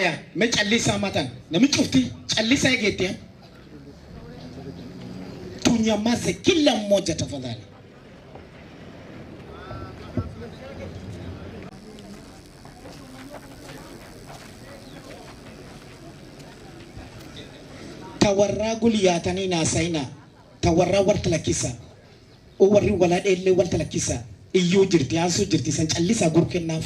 Aya, me chalisa matan. Na michufti, chalisa yegetia. Tunyamaze kila mmoja tafadhali. Tawarragul yatani na saina. Tawarra wartalakisa. O warri wala elle wartalakisa. Iyo jirti asu jirti san chalisa gurken naf.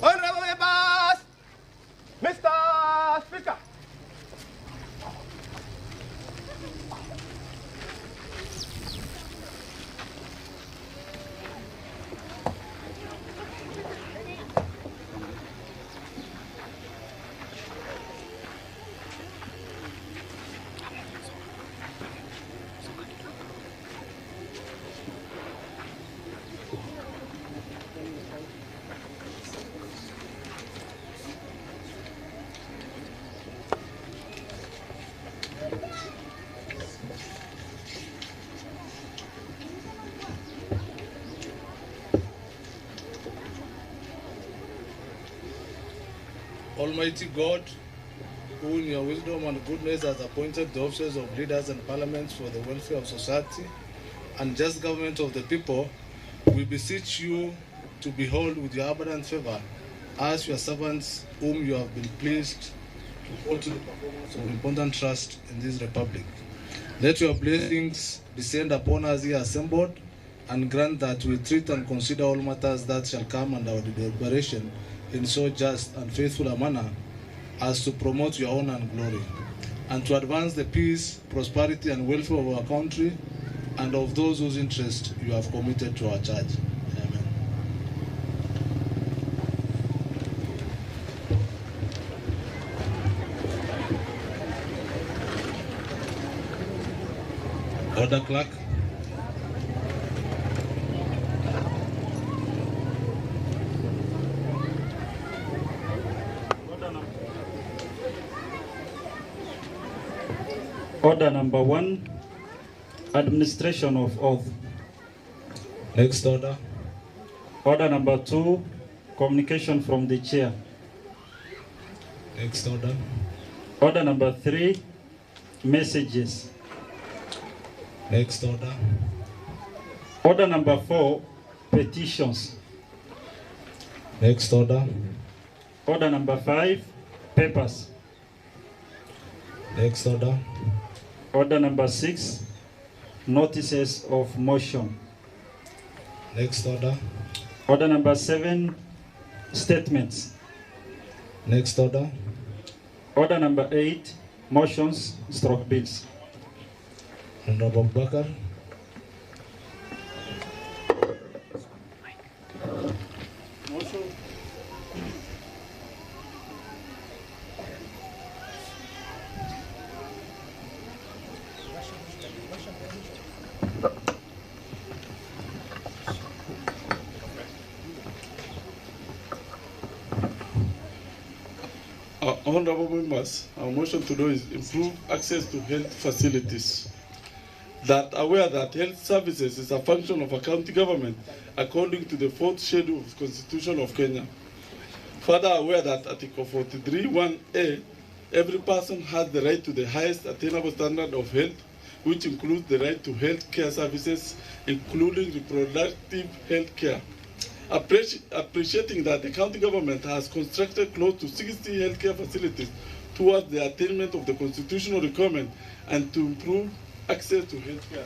Honorable members, Mr. Speaker. Almighty God, who in your wisdom and goodness has appointed the offices of leaders and parliaments for the welfare of society and just government of the people, we beseech you to behold with your abundant favor as your servants whom you have been pleased to hold to the performance of important trust in this republic. Let your blessings descend upon us here assembled, and grant that we treat and consider all matters that shall come under our deliberation in so just and faithful a manner as to promote your honor and glory, and to advance the peace, prosperity, and welfare of our country and of those whose interest you have committed to our charge. Amen. Order, clerk. Order number 1, administration of oath. Next order. Order number 2, communication from the chair. Next order. Order number 3, messages. Next order. Order number 4, petitions. Next order. Order number 5, papers. Next order. Order number 6, notices of motion. Next order. Order number 7, statements. Next order. Order number 8, motions, stroke bills. Honorable Bakar. Honorable members, our motion today is improve access to health facilities. That aware that health services is a function of a county government according to the 4th schedule of the Constitution of Kenya. Further aware that Article 43(1)(a), every person has the right to the highest attainable standard of health, which includes the right to health care services, including reproductive health care. Appreciating that the county government has constructed close to 60 healthcare facilities towards the attainment of the constitutional requirement and to improve access to healthcare.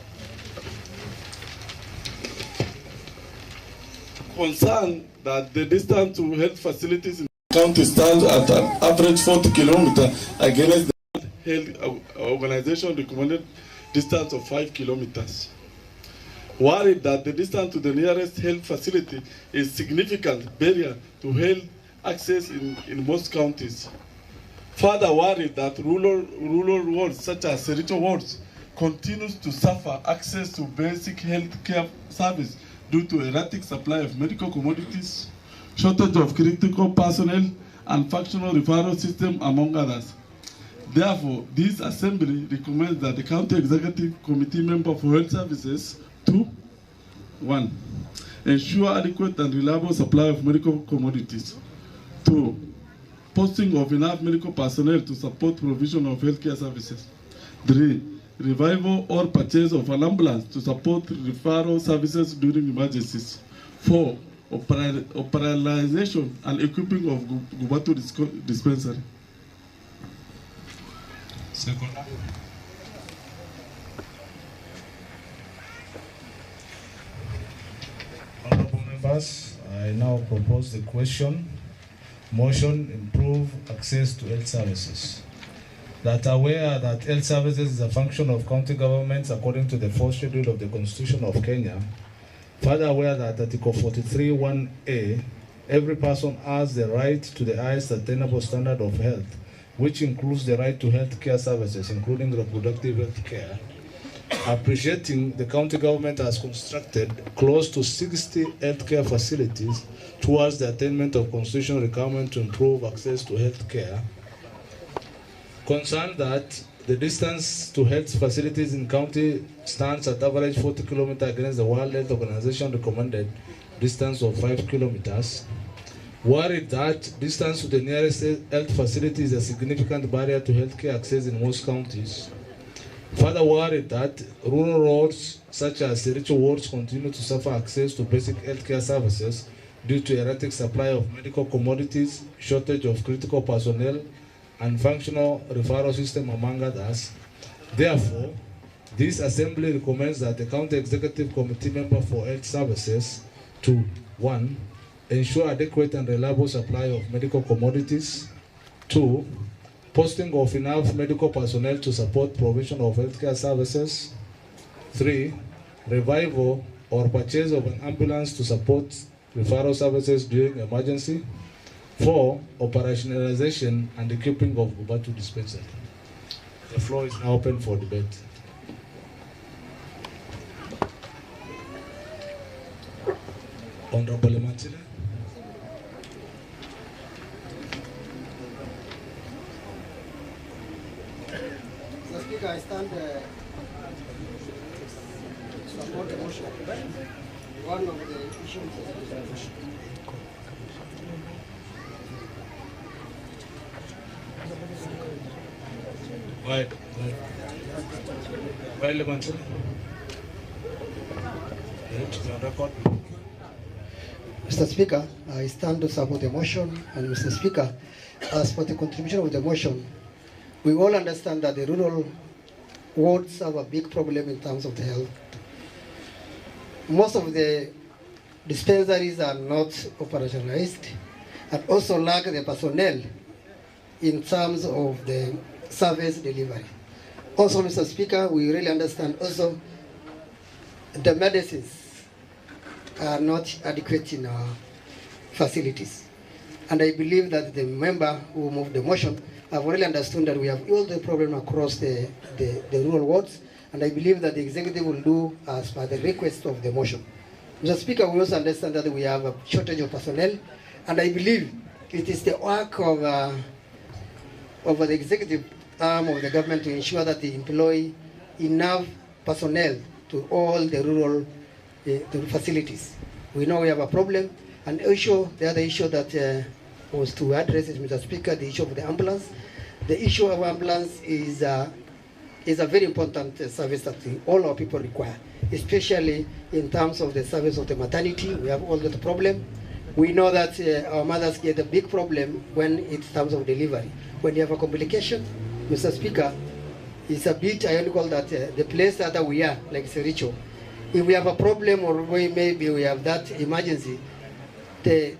Concerned that the distance to health facilities in the county stands at an average 40 kilometers against the health organization recommended distance of 5 kilometers. worried that the distance to the nearest health facility is significant barrier to health access in most counties. Further worried that rural wards such as SERICHO wards continues to suffer access to basic health care service due to erratic supply of medical commodities, shortage of critical personnel, and functional referral system, among others. Therefore, this assembly recommends that the County Executive Committee member for Health Services to 1. Ensure adequate and reliable supply of medical commodities. 2. Posting of enough medical personnel to support provision of healthcare services. 3. Revival or purchase of an ambulance to support referral services during emergencies. 4. Operationalization and equipping of Gubatu dispensary. Second. Honorable members, I now propose the question. Motion: improve access to health services. That aware that health services is a function of county governments according to the 4th schedule of the Constitution of Kenya. Further aware that Article 43(1)(a), every person has the right to the highest attainable standard of health, which includes the right to health care services, including reproductive health care. Appreciating the county government has constructed close to 60 healthcare facilities towards the attainment of constitutional requirement to improve access to health care. Concerned that the distance to health facilities in county stands at average 40 kilometers against the World Health Organization recommended distance of 5 kilometers. Worried that distance to the nearest health facility is a significant barrier to healthcare access in most counties. Further worried that rural roads such as SERICHO wards continue to suffer access to basic healthcare services due to erratic supply of medical commodities, shortage of critical personnel, and functional referral system, among others. Therefore, this assembly recommends that the County Executive Committee member for Health Services to 1. Ensure adequate and reliable supply of medical commodities. 2. Posting of enough medical personnel to support provision of healthcare services. 3. Revival or purchase of an ambulance to support referral services during emergency. 4. Operationalization and equipping of Gubatu dispensary. The floor is now open for debate. Honorable Mantile. Mr. Speaker, I stand support the motion. One of the issues Why, Mantile? Mr. Speaker, I stand to support the motion, and Mr. Speaker, as for the contribution of the motion, we all understand that the rural wards have a big problem in terms of the health. Most of the dispensaries are not operationalized and also lack the personnel in terms of the service delivery. Also, Mr. Speaker, we really understand also the medicines are not adequate in our facilities. And I believe that the member who moved the motion have really understood that we have all the problem across the rural wards, and I believe that the executive will do as per the request of the motion. Mr. Speaker, we also understand that we have a shortage of personnel, and I believe it is the work of the executive arm of the government to ensure that they employ enough personnel to all the rural facilities. We know we have a problem, and the other issue that was to address is, Mr. Speaker, the issue of the ambulance. The issue of ambulance is a very important service that all our people require, especially in terms of the service of the maternity. We have all that problem. We know that our mothers get a big problem when it's terms of delivery. When you have a complication, Mr. Speaker, it's a bit ironical that the place that we are, like SERICHO, if we have a problem or maybe we have that emergency, the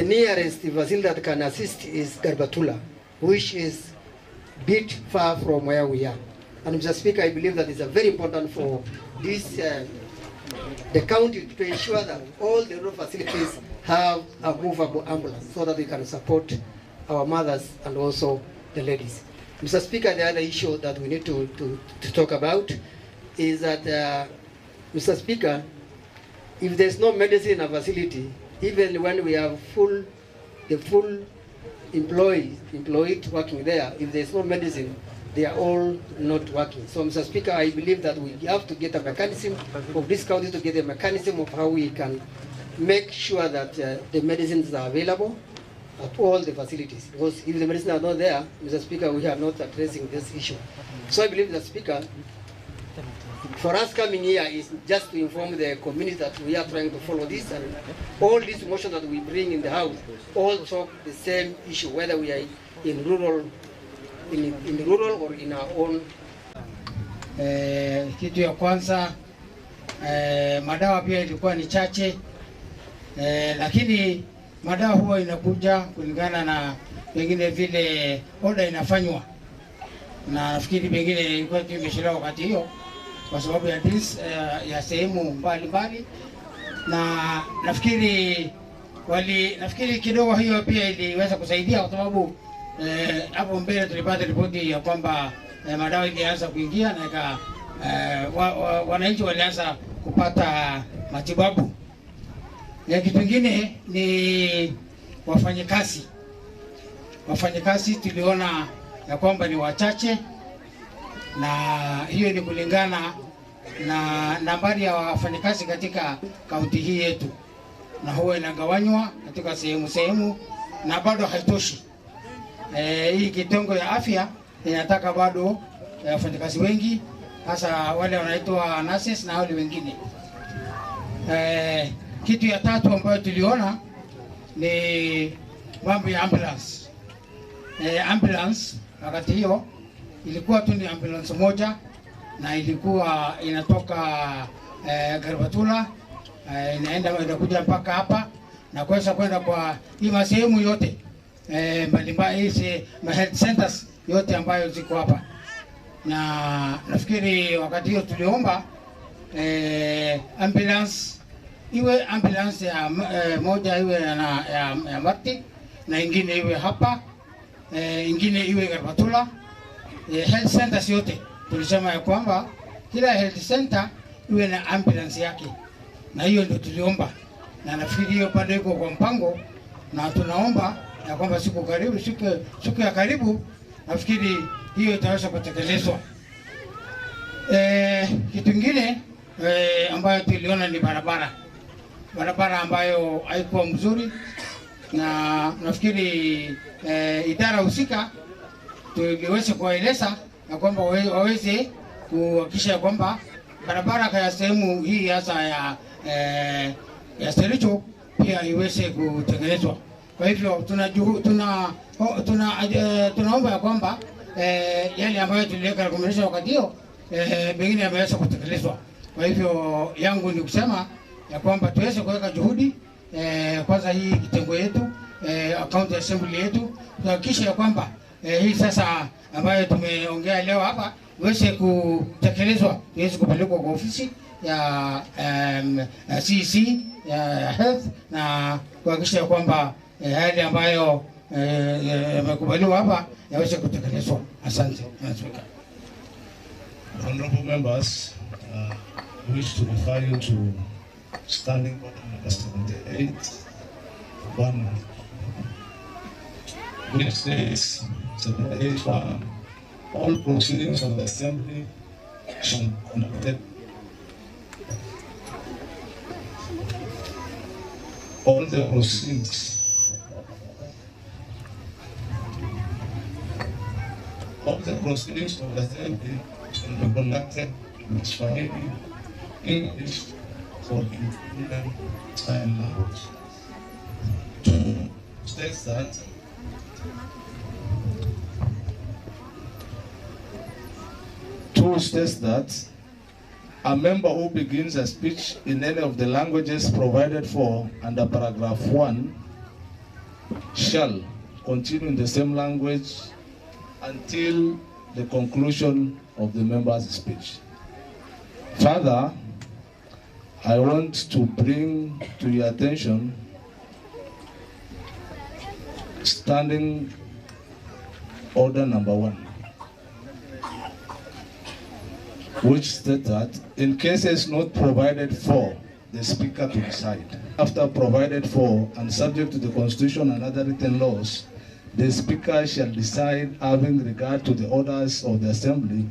nearest facility that can assist is Garbatula, which is a bit far from where we are. And Mr. Speaker, I believe that it's very important for this, the county to ensure that all the rural facilities have a movable ambulance so that we can support our mothers and also the ladies. Mr. Speaker, the other issue that we need to talk about is that, Mr. Speaker, if there's no medicine in a facility, even when we have the full employed working there, if there's no medicine, they are all not working. So, Mr. Speaker, I believe that we have to get a mechanism of this county to get a mechanism of how we can make sure that the medicines are available at all the facilities. Because if the medicines are not there, Mr. Speaker, we are not addressing this issue. So I believe, Mr. Speaker, for us coming here is just to inform the community that we are trying to follow this, and all these motions that we bring in the House all talk the same issue, whether we are in rural, in the rural or in our own. Kitu ya kwanza, madawa pia ilikuwa ni chache, lakini madawa huwa inakuja kulingana na pengine vile order inafanywa, na nafikiri pengine ilikuwa imechelewa wakati hiyo kwa sababu ya ya sehemu mbalimbali, na nafikiri kidogo hiyo pia iliweza kusaidia kwa sababu hapo mbele tulipata ripoti ya kwamba madawa ilianza kuingia na wananchi walianza kupata matibabu. Kitu kingine ni wafanyikazi. Wafanyikazi tuliona ya kwamba ni wachache, na hiyo ni kulingana na nambari ya wafanyikazi katika kaunti hii yetu, na huwa inagawanywa katika sehemu na bado haitoshi. Hii kitengo ya afya inataka bado wafanyikazi wengi, hasa wale wanaitwa nurses na wale wengine. Kitu ya tatu ambayo tuliona ni mambo ya ambulance. Ambulance wakati hiyo ilikuwa tu ni ambulance moja, na ilikuwa inatoka Garbatula, inakuja mpaka hapa na kuweza kwenda kwa hii sehemu yote mbalimbali, hizi health centers yote ambayo ziko hapa. Na nafikiri wakati hiyo tuliomba ambulance ya moja iwe ya Marti, na ingine iwe hapa, ingine iwe Garbatula. Health centers yote tulisema ya kwamba kila health center iwe na ambulance yake, na hiyo ndio tuliomba, na nafikiri hiyo pande iko kwa mpango, na tunaomba ya kwamba siku ya karibu nafikiri hiyo itaweza kutekelezwa. Kitu kingine ambayo tuliona ni barabara ambayo haikuwa mzuri, na nafikiri idara husika tuliweza kuwaeleza na kwamba waweze kuhakikisha kwamba barabara kwa sehemu hii hasa ya SERICHO pia iweze kutengenezwa. Kwa hivyo tunaomba ya kwamba yale ambayo tuliweka recommendation wakati hiyo pengine yameweza kutekelezwa. Kwa hivyo yangu ni kusema ya kwamba tuweze kuweka juhudi kwanza hii kitengo yetu, county assembly yetu, tuhakikishe ya kwamba hii sasa ambayo tumeongea leo hapa iweze kutekelezwa, iweze kupelekwa kwa ofisi ya CEC ya health, na kuhakikisha kwamba hali ambayo yamekubaliwa hapa yaweze kutekelezwa. Asante. Honorable members, we wish to refer you to standing order number 78, which says 78:1, all proceedings of the assembly shall be conducted all the proceedings of the assembly shall be conducted in Swahili, English, or Indian sign language. States that a member who begins a speech in any of the languages provided for under paragraph 1 shall continue in the same language until the conclusion of the member's speech. Further, I want to bring to your attention standing order number 1, which states that in cases not provided for, the Speaker to decide. After provided for and subject to the Constitution and other written laws, the Speaker shall decide, having regard to the orders of the Assembly,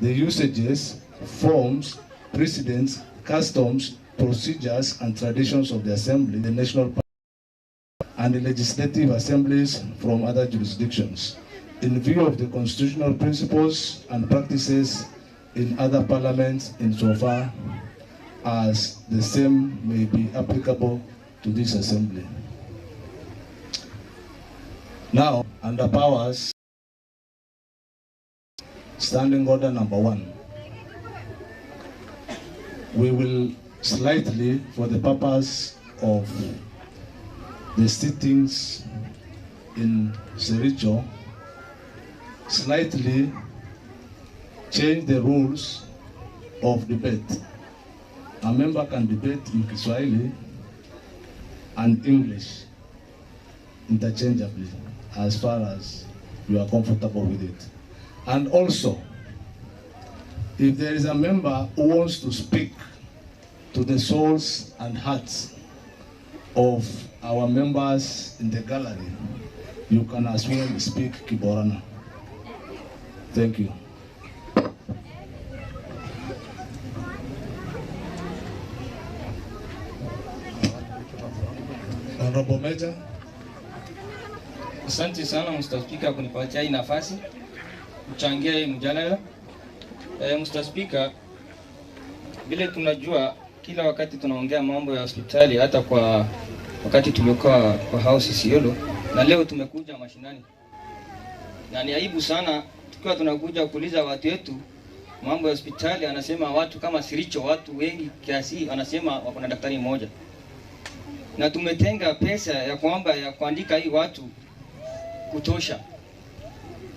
the usages, forms, precedents, customs, procedures, and traditions of the Assembly, the National Parliament, and the legislative assemblies from other jurisdictions, in view of the constitutional principles and practices in other parliaments insofar as the same may be applicable to this Assembly. Now, under powers, standing order number 1, we will slightly, for the purpose of the sittings in SERICHO, slightly change the rules of debate. A member can debate in Kiswahili and English interchangeably as far as you are comfortable with it. And also, if there is a member who wants to speak to the souls and hearts of our members in the gallery, you can as well speak Kiborana. Thank you. Honorable Major. Asante sana Mr. Speaker kunipatia hii nafasi kuchangia hii mjadala. Mr. Speaker, vile tunajua kila wakati tunaongea mambo ya hospitali, hata kwa wakati tuliokuwa kwa house Isiolo, na leo tumekuja mashinani. Na ni aibu sana tukiwa tunakuja kuuliza watu wetu mambo ya hospitali, anasema watu kama SERICHO, watu wengi kiasi wanasema wako na daktari mmoja. Na tumetenga pesa ya kwamba ya kuandika hii watu kutosha.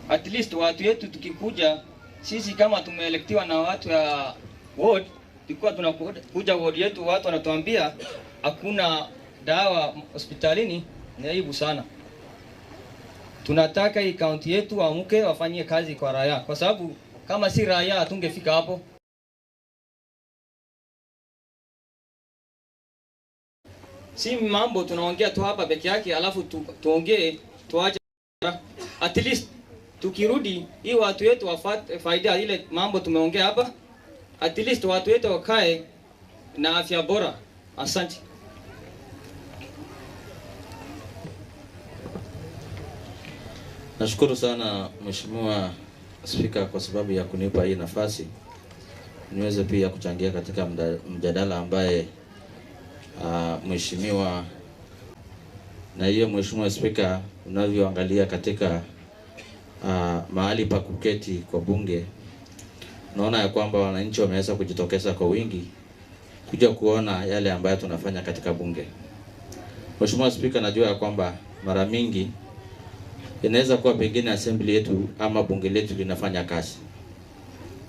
At least watu wetu tukikuja, sisi kama tumeelektiwa na watu ya ward, tulikuwa tunakuja ward yetu, watu wanatuambia hakuna dawa hospitalini. Ni aibu sana. Tunataka hii county yetu waamuke wafanyie kazi kwa raia, kwa sababu kama si raia hatungefika hapo. Si mambo tunaongea tu hapa peke yake alafu tuongee tuache. At least tukirudi hii watu wetu wafate faida ile mambo tumeongea hapa. At least watu wetu wakae na afya bora. Asante. Nashukuru sana Mheshimiwa Speaker kwa sababu ya kunipa hii nafasi niweze pia kuchangia katika mjadala ambaye Mheshimiwa, na hiyo Mheshimiwa Speaker, unavyoangalia katika mahali pa kuketi kwa bunge, naona ya kwamba wananchi wameweza kujitokeza kwa wingi kuja kuona yale ambayo tunafanya katika bunge. Mheshimiwa Speaker, najua ya kwamba mara mingi inaweza kuwa pengine assembly yetu ama bunge letu linafanya kazi,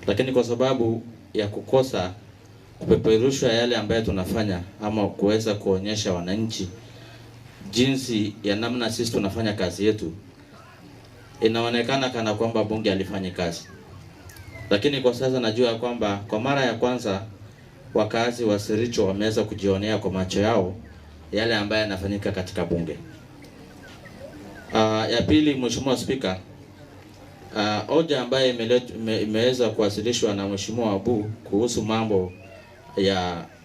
lakini kwa sababu ya kukosa kupeperusha yale ambayo tunafanya ama kuweza kuonyesha wananchi jinsi ya namna sisi tunafanya kazi yetu, inaonekana kana kwamba bunge alifanya kazi. Lakini kwa sasa najua kwamba kwa mara ya kwanza wakazi wa SERICHO wameweza kujionea kwa macho yao yale ambayo yanafanyika katika bunge. Ya pili, Mheshimiwa Speaker, hoja ambayo imeweza kuwasilishwa na Mheshimiwa Abu kuhusu mambo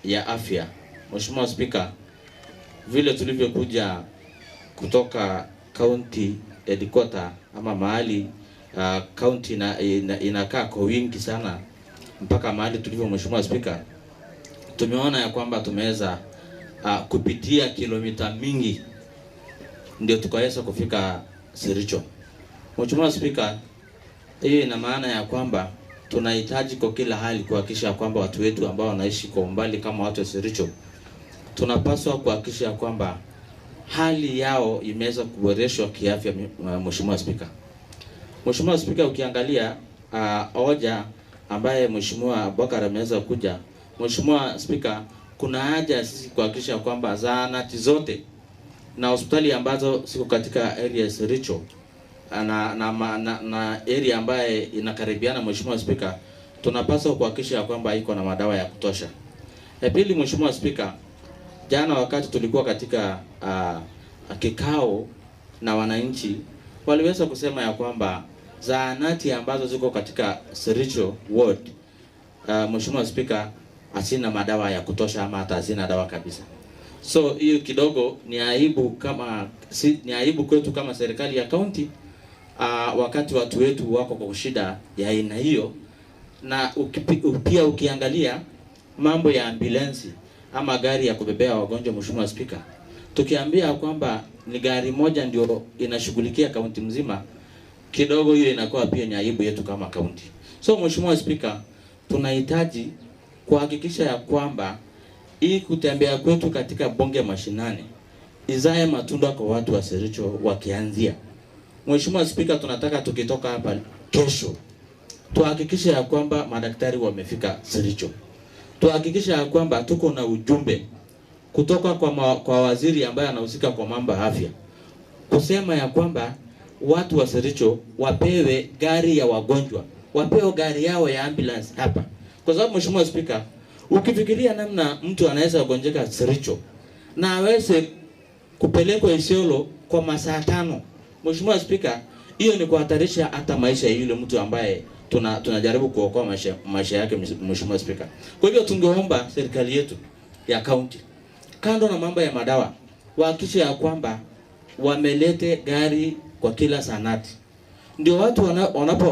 ya afya. Mheshimiwa Speaker, vile tulivyokuja kutoka county headquarter ama mahali county inakaa kwa wingi sana mpaka mahali tulivyo, Mheshimiwa Speaker, tumeona ya kwamba tumeweza kupitia kilomita mingi ndio tukaweza kufika SERICHO. Mheshimiwa Speaker, hiyo ina maana ya kwamba tunahitaji kwa kila hali kuhakikisha kwamba watu wetu ambao wanaishi kwa umbali kama watu wa SERICHO, tunapaswa kuhakikisha kwamba hali yao imeweza kuboreshwa kiafya. Mheshimiwa Speaker, ukiangalia hoja ambaye Mheshimiwa Abubakar ameweza kuja. Mheshimiwa Speaker, kuna haja sisi kuhakikisha kwamba zahanati zote na hospitali ambazo siko katika area SERICHO na area ambaye inakaribiana, Mheshimiwa Speaker, tunapaswa kuhakikisha kwamba iko na madawa ya kutosha. Pili, Mheshimiwa Speaker, jana wakati tulikuwa katika kikao na wananchi, waliweza kusema ya kwamba zahanati ambazo ziko katika SERICHO ward, Mheshimiwa Speaker, hasina madawa ya kutosha ama hata hasina dawa kabisa. So hiyo kidogo ni aibu ni aibu kwetu kama serikali ya county, wakati watu wetu wako kwa shida ya aina hiyo. Na pia ukiangalia mambo ya ambulansi ama gari ya kubebea wagonjwa, Mheshimiwa Speaker, tukiambia kwamba ni gari moja ndio inashughulikia kaunti mzima, kidogo hiyo inakuwa pia ni aibu yetu kama kaunti. So Mheshimiwa Speaker, tunahitaji kuhakikisha ya kwamba hii kutembea kwetu katika bunge mashinani izae matunda kwa watu wa SERICHO wakianzia. Mheshimiwa Speaker, tunataka tukitoka hapa kesho tuhakikishe ya kwamba madaktari wamefika SERICHO. Tuhakikishe ya kwamba tuko na ujumbe kutoka kwa waziri ambaye anahusika kwa mambo ya afya kusema ya kwamba watu wa SERICHO wapewe gari ya wagonjwa, wapewe gari yao ya ambulance hapa. Kwa sababu Mheshimiwa Speaker, ukifikiria namna mtu anaweza kugonjeka SERICHO na aweze kupelekwa Isiolo kwa masaa 5, Mheshimiwa Speaker, hiyo ni kuhatarisha hata maisha ya yule mtu ambaye tunajaribu kuokoa maisha yake, Mheshimiwa Speaker. Kwa hivyo tungeomba serikali yetu ya county, kando na mambo ya madawa, wahakikishe ya kwamba wamelete gari kwa kila zahanati, ndio watu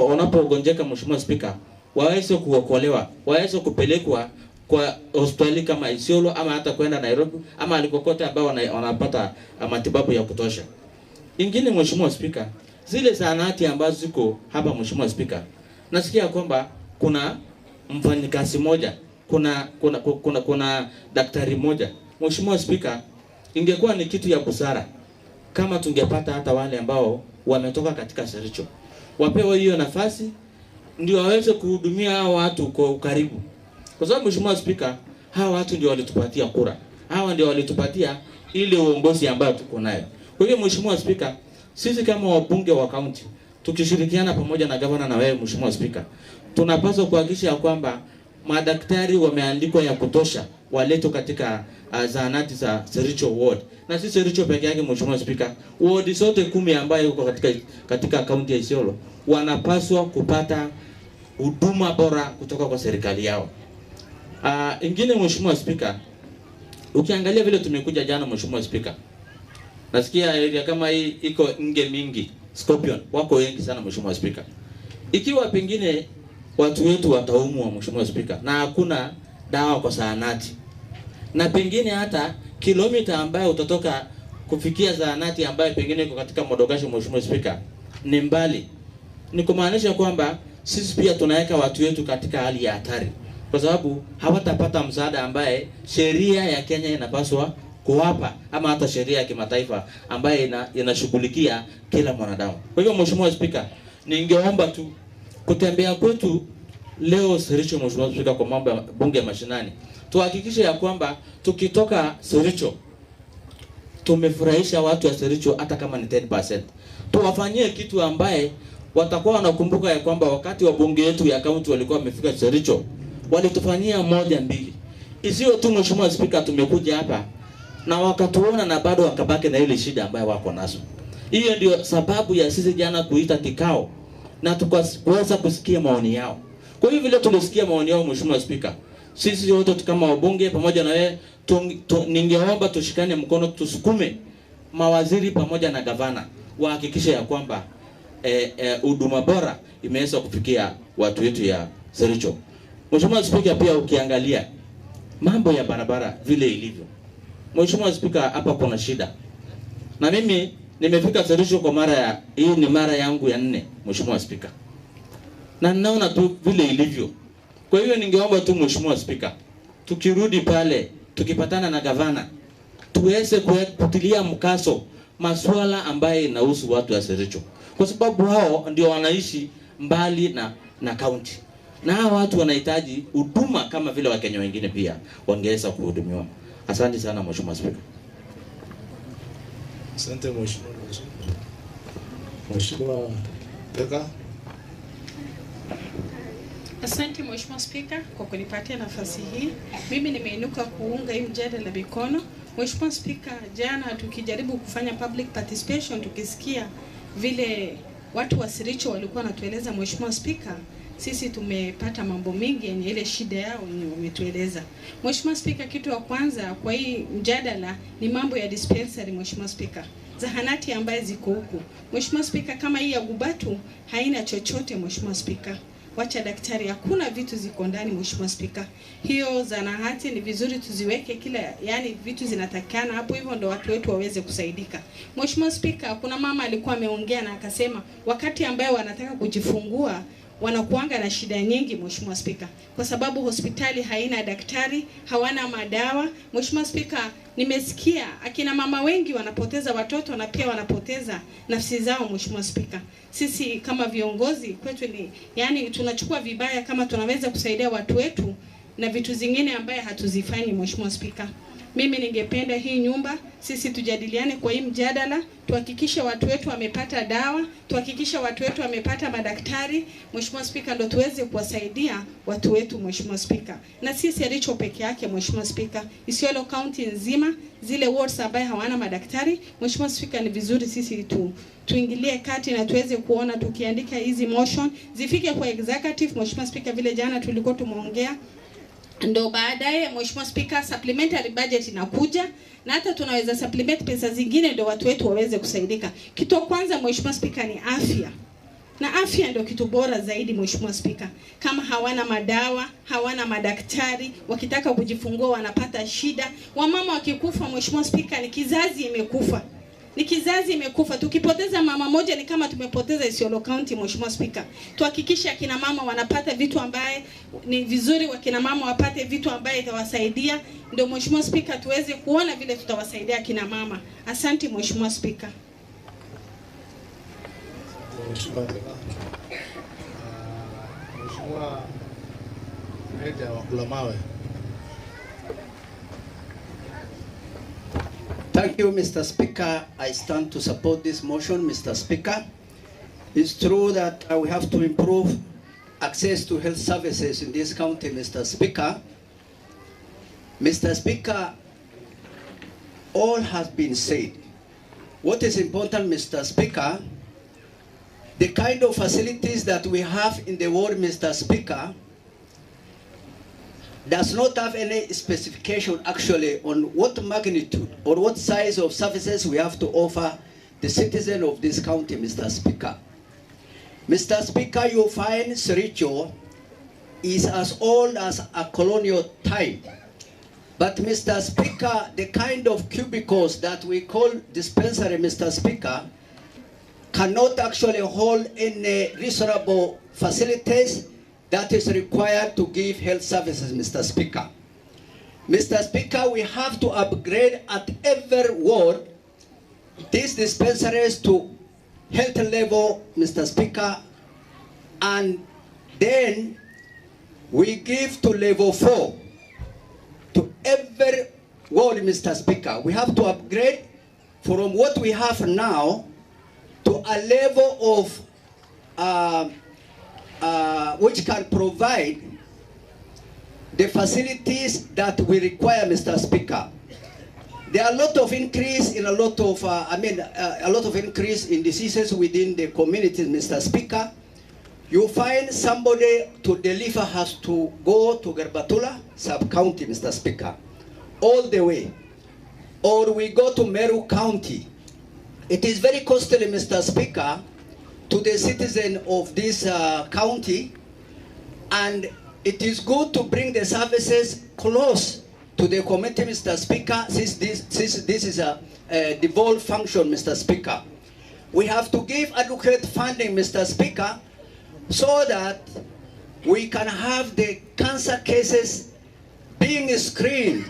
wanapogonjeka, Mheshimiwa Speaker, waweze kuokolewa, waweze kupelekwa kwa hospitali kama Isiolo ama hata kwenda Nairobi ama alikokote ambao wanapata matibabu ya kutosha. Ingine, Mheshimiwa Speaker, zile zahanati ambazo ziko hapa, Mheshimiwa Speaker, nasikia kwamba kuna mfanyikazi moja, kuna daktari moja. Mheshimiwa Speaker, ingekuwa ni kitu ya busara kama tungepata hata wale ambao wametoka katika SERICHO wapewe hiyo nafasi, ndio waweze kuhudumia hao watu kwa ukaribu. Kwa sababu Mheshimiwa Speaker, hawa watu ndio walitupatia kura, hawa ndio walitupatia ile uongozi ambao tuko nayo. Kwa hiyo Mheshimiwa Speaker, sisi kama wabunge wa county tukishirikiana pamoja na governor na wewe, Mheshimiwa Speaker, tunapaswa kuhakikisha kwamba madaktari wameandikwa ya kutosha waletwe katika zahanati za SERICHO ward. Na si SERICHO peke yake, Mheshimiwa Speaker, ward zote 10 ambayo uko katika kaunti ya Isiolo wanapaswa kupata huduma bora kutoka kwa serikali yao. Ingine, Mheshimiwa Speaker, ukiangalia vile tumekuja jana, Mheshimiwa Speaker, nasikia area kama hii iko nge mingi, Scorpion wako wengi sana, Mheshimiwa Speaker. Ikiwa pengine watu wetu wataumwa, Mheshimiwa Speaker, na hakuna dawa kwa zahanati, na pengine hata kilomita ambayo utatoka kufikia zahanati ambayo pengine iko katika Modogasho, Mheshimiwa Speaker, ni mbali, ni kumaanisha kwamba sisi pia tunaweka watu wetu katika hali ya hatari, kwa sababu hawatapata msaada ambaye sheria ya Kenya inapaswa kuwapa ama hata sheria ya kimataifa ambaye inashughulikia kila mwanadamu. Kwa hivyo Mheshimiwa Speaker, ningeomba tu kutembea kwetu leo SERICHO, Mheshimiwa Speaker, kwa mambo ya bunge mashinani, tuhakikishe ya kwamba tukitoka SERICHO tumefurahisha watu wa SERICHO hata kama ni 10%. Tuwafanyie kitu ambaye watakuwa wanakumbuka ya kwamba wakati wa bunge yetu ya kaunti walikuwa wamefika SERICHO walitufanyia 1 2. Isiyo tu Mheshimiwa Speaker, tumekuja hapa na wakatuona na bado wakabaki na ile shida ambayo wako nazo. Hiyo ndio sababu ya sisi jana kuita kikao na tukaweza kusikia maoni yao. Kwa hivyo vile tulisikia maoni yao, Mheshimiwa Speaker, sisi wote kama wabunge pamoja na wewe ningeomba tushikane mkono, tusukume mawaziri pamoja na gavana wahakikishe ya kwamba huduma bora imeweza kufikia watu wetu ya SERICHO. Mheshimiwa Speaker, pia ukiangalia mambo ya barabara vile ilivyo, Mheshimiwa Speaker, hapa kuna shida. Na mimi nimefika SERICHO kwa hii ni mara yangu ya 4, Mheshimiwa Speaker, na naona tu vile ilivyo. Kwa hiyo ningeomba tu Mheshimiwa Speaker, tukirudi pale tukipatana na gavana tuweze kutilia mkaso masuala ambaye inahusu watu wa SERICHO, kwa sababu hao ndio wanaishi mbali na na county. Na hawa watu wanahitaji huduma kama vile Wakenya wengine pia wangeweza kuhudumiwa. Asante sana Mheshimiwa Spika. Asante Mheshimiwa. Mheshimiwa Beka. Asante Mheshimiwa Spika kwa kunipatia nafasi hii. Mimi nimeinuka kuunga hii mjadala mikono. Mheshimiwa Spika, jana tukijaribu kufanya public participation tukisikia vile watu wa SERICHO walikuwa wanatueleza Mheshimiwa Spika, sisi tumepata mambo mengi yenye ile shida yao yenye wametueleza. Mheshimiwa Spika, kitu ya kwanza kwa hii mjadala ni mambo ya dispensary Mheshimiwa Spika. Zahanati ambaye ziko huku. Mheshimiwa Spika, kama hii ya Gubatu haina chochote Mheshimiwa Spika. Wacha daktari, hakuna vitu ziko ndani Mheshimiwa Spika. Hiyo zahanati ni vizuri tuziweke kila, yani vitu zinatakana hapo, hivyo ndo watu wetu waweze kusaidika. Mheshimiwa Spika, kuna mama alikuwa ameongea na akasema wakati ambaye wanataka kujifungua wanakuanga na shida nyingi Mheshimiwa Spika, kwa sababu hospitali haina daktari, hawana madawa. Mheshimiwa Spika, nimesikia akina mama wengi wanapoteza watoto na pia wanapoteza nafsi zao Mheshimiwa Spika. Sisi kama viongozi kwetu ni yani tunachukua vibaya kama tunaweza kusaidia watu wetu na vitu zingine ambaye hatuzifanyi Mheshimiwa Spika. Mimi ningependa hii nyumba sisi tujadiliane kwa hii mjadala, tuhakikishe watu wetu wamepata dawa, tuhakikishe watu wetu wamepata madaktari Mheshimiwa Spika, ndo tuweze kuwasaidia watu wetu Mheshimiwa Spika. Na si SERICHO peke yake Mheshimiwa Spika, Isiolo County nzima zile wards ambaye hawana madaktari Mheshimiwa Spika, ni vizuri sisi tuingilie kati na tuweze kuona tukiandika hizi motion zifike kwa executive Mheshimiwa Spika, vile jana tulikuwa tumeongea. Ndo baadaye Mheshimiwa Spika, supplementary budget inakuja na hata tunaweza supplement pesa zingine ndo watu wetu waweze kusaidika. Kitu kwanza Mheshimiwa Spika ni afya. Na afya ndio kitu bora zaidi Mheshimiwa Spika. Kama hawana madawa, hawana madaktari, wakitaka kujifungua wanapata shida. Wamama wakikufa Mheshimiwa Spika, ni kizazi imekufa. Ni kizazi imekufa. Tukipoteza mama moja ni kama tumepoteza Isiolo County Mheshimiwa Spika. Tuhakikishe akina mama wanapata vitu ambaye ni vizuri, wakina mama wapate vitu ambaye itawasaidia. Ndio Mheshimiwa Spika, tuweze kuona vile tutawasaidia akina mama. Asante Mheshimiwa Spika. Mheshimiwa Meja wa Kulamawe. Thank you, Mr. Speaker. I stand to support this motion, Mr. Speaker. It's true that we have to improve access to health services in this county, Mr. Speaker. Mr. Speaker, all has been said. What is important, Mr. Speaker, the kind of facilities that we have in the world, Mr. Speaker, does not have any specification actually on what magnitude or what size of services we have to offer the citizen of this county, Mr. Speaker. Mr. Speaker, you find SERICHO is as old as a colonial time. But Mr. Speaker, the kind of cubicles that we call dispensary, Mr. Speaker, cannot actually hold any reasonable facilities that is required to give health services, Mr. Speaker. Mr. Speaker, we have to upgrade at every ward these dispensaries to health level, Mr. Speaker, and then we give to level 4 to every ward, Mr. Speaker. We have to upgrade from what we have now to a level of which can provide the facilities that we require, Mr. Speaker. There are a lot of increase in a lot of increase in diseases within the communities, Mr. Speaker. You find somebody to deliver has to go to Garbatula sub-county, Mr. Speaker, all the way. Or we go to Meru County. It is very costly, Mr. Speaker, to the citizen of this county, and it is good to bring the services close to the community, Mr. Speaker, since this is a devolved function, Mr. Speaker. We have to give adequate funding, Mr. Speaker, so that we can have the cancer cases being screened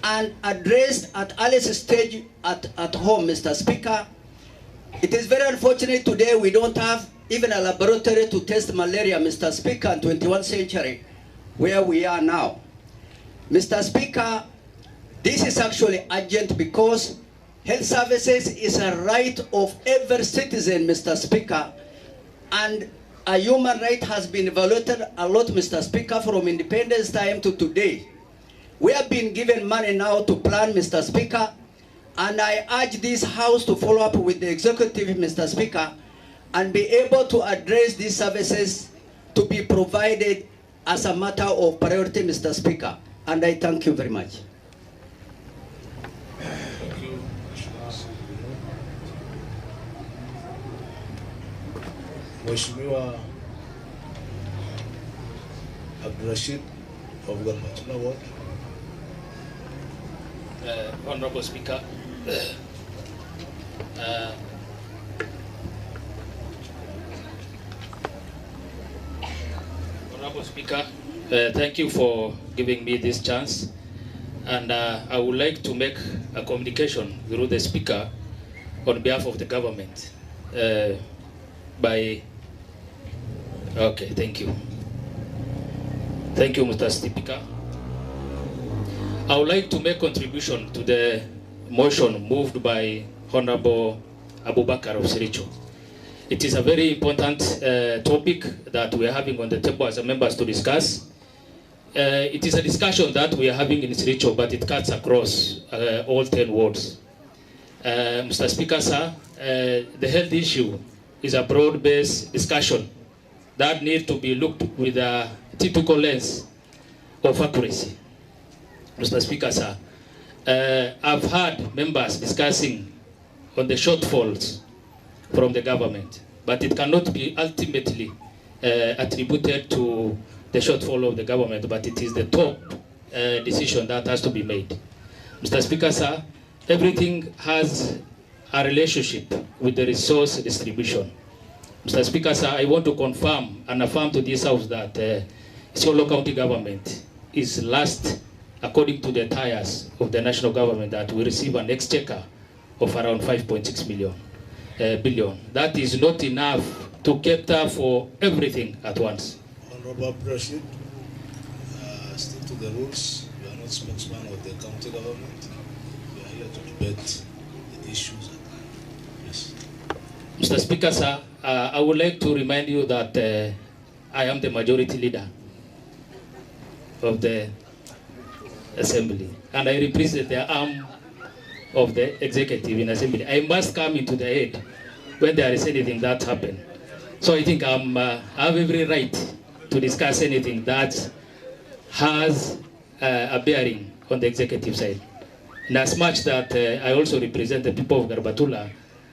and addressed at earliest stage at home, Mr. Speaker. It is very unfortunate today we don't have even a laboratory to test malaria, Mr. Speaker, in 21st century, where we are now. Mr. Speaker, this is actually urgent because health services is a right of every citizen, Mr. Speaker, and a human right has been evaluated a lot, Mr. Speaker, from independence time to today. We have been given money now to plan, Mr. Speaker, and I urge this House to follow up with the executive, Mr. Speaker, and be able to address these services to be provided as a matter of priority, Mr. Speaker. And I thank you very much. Thank you. Mheshimiwa Abdurrashid of Garbatula Ward. Honorable Speaker, Honorable Speaker, thank you for giving me this chance, and I would like to make a communication through the Speaker on behalf of the government. Okay, thank you. Thank you, Mr. Speaker. I would like to make contribution to the motion moved by Honorable Abubakar of SERICHO. It is a very important topic that we are having on the table as members to discuss. It is a discussion that we are having in SERICHO, but it cuts across all 10 wards. Mr. Speaker, sir, the health issue is a broad-based discussion that needs to be looked with a typical lens of accuracy. Mr. Speaker, sir, I've heard members discussing on the shortfalls from the government, but it cannot be ultimately attributed to the shortfall of the government, but it is the top decision that has to be made. Mr. Speaker, sir, everything has a relationship with the resource distribution. Mr. Speaker, sir, I want to confirm and affirm to this House that Isiolo County government is last, according to the tires of the national government, that we receive an exchequer of around 5.6 billion. That is not enough to cater for everything at once. Honorable President, stick to the rules. You are not spokesman of the county government. We are here to debate the issues. Yes. Mr. Speaker, sir, I would like to remind you that I am the majority leader of the Assembly, and I represent the arm of the executive in Assembly. I must come into the aid when there is anything that happens. So I think I have every right to discuss anything that has a bearing on the executive side. And as much that I also represent the people of Garbatula,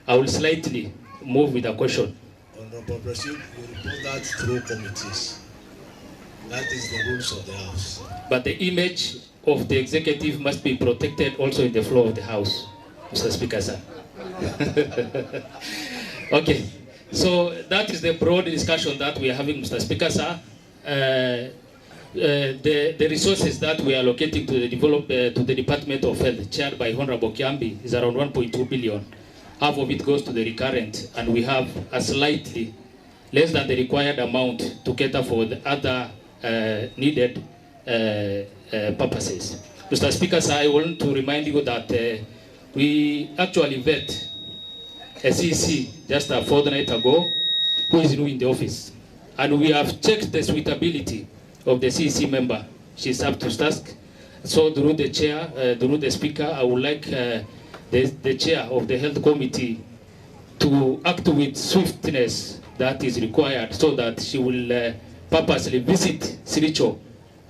I will slightly move with a question. Honorable President, you report that through committees. That is the rules of the House. But the image of the executive must be protected also in the floor of the House, Mr. Speaker, sir. Okay, so that is the broad discussion that we are having, Mr. Speaker, sir. The resources that we are allocating to the Department of Health, chaired by Honorable Kiambi, is around 1.2 billion. Half of it goes to the recurrent, and we have a slightly less than the required amount to cater for the other needed purposes. Mr. Speaker, sir, I want to remind you that we actually vet a CC just a fortnight ago who is new in the office. And we have checked the suitability of the CC member. She's up to task. So through the chair, through the speaker, I would like the chair of the health committee to act with swiftness that is required so that she will purposely visit SERICHO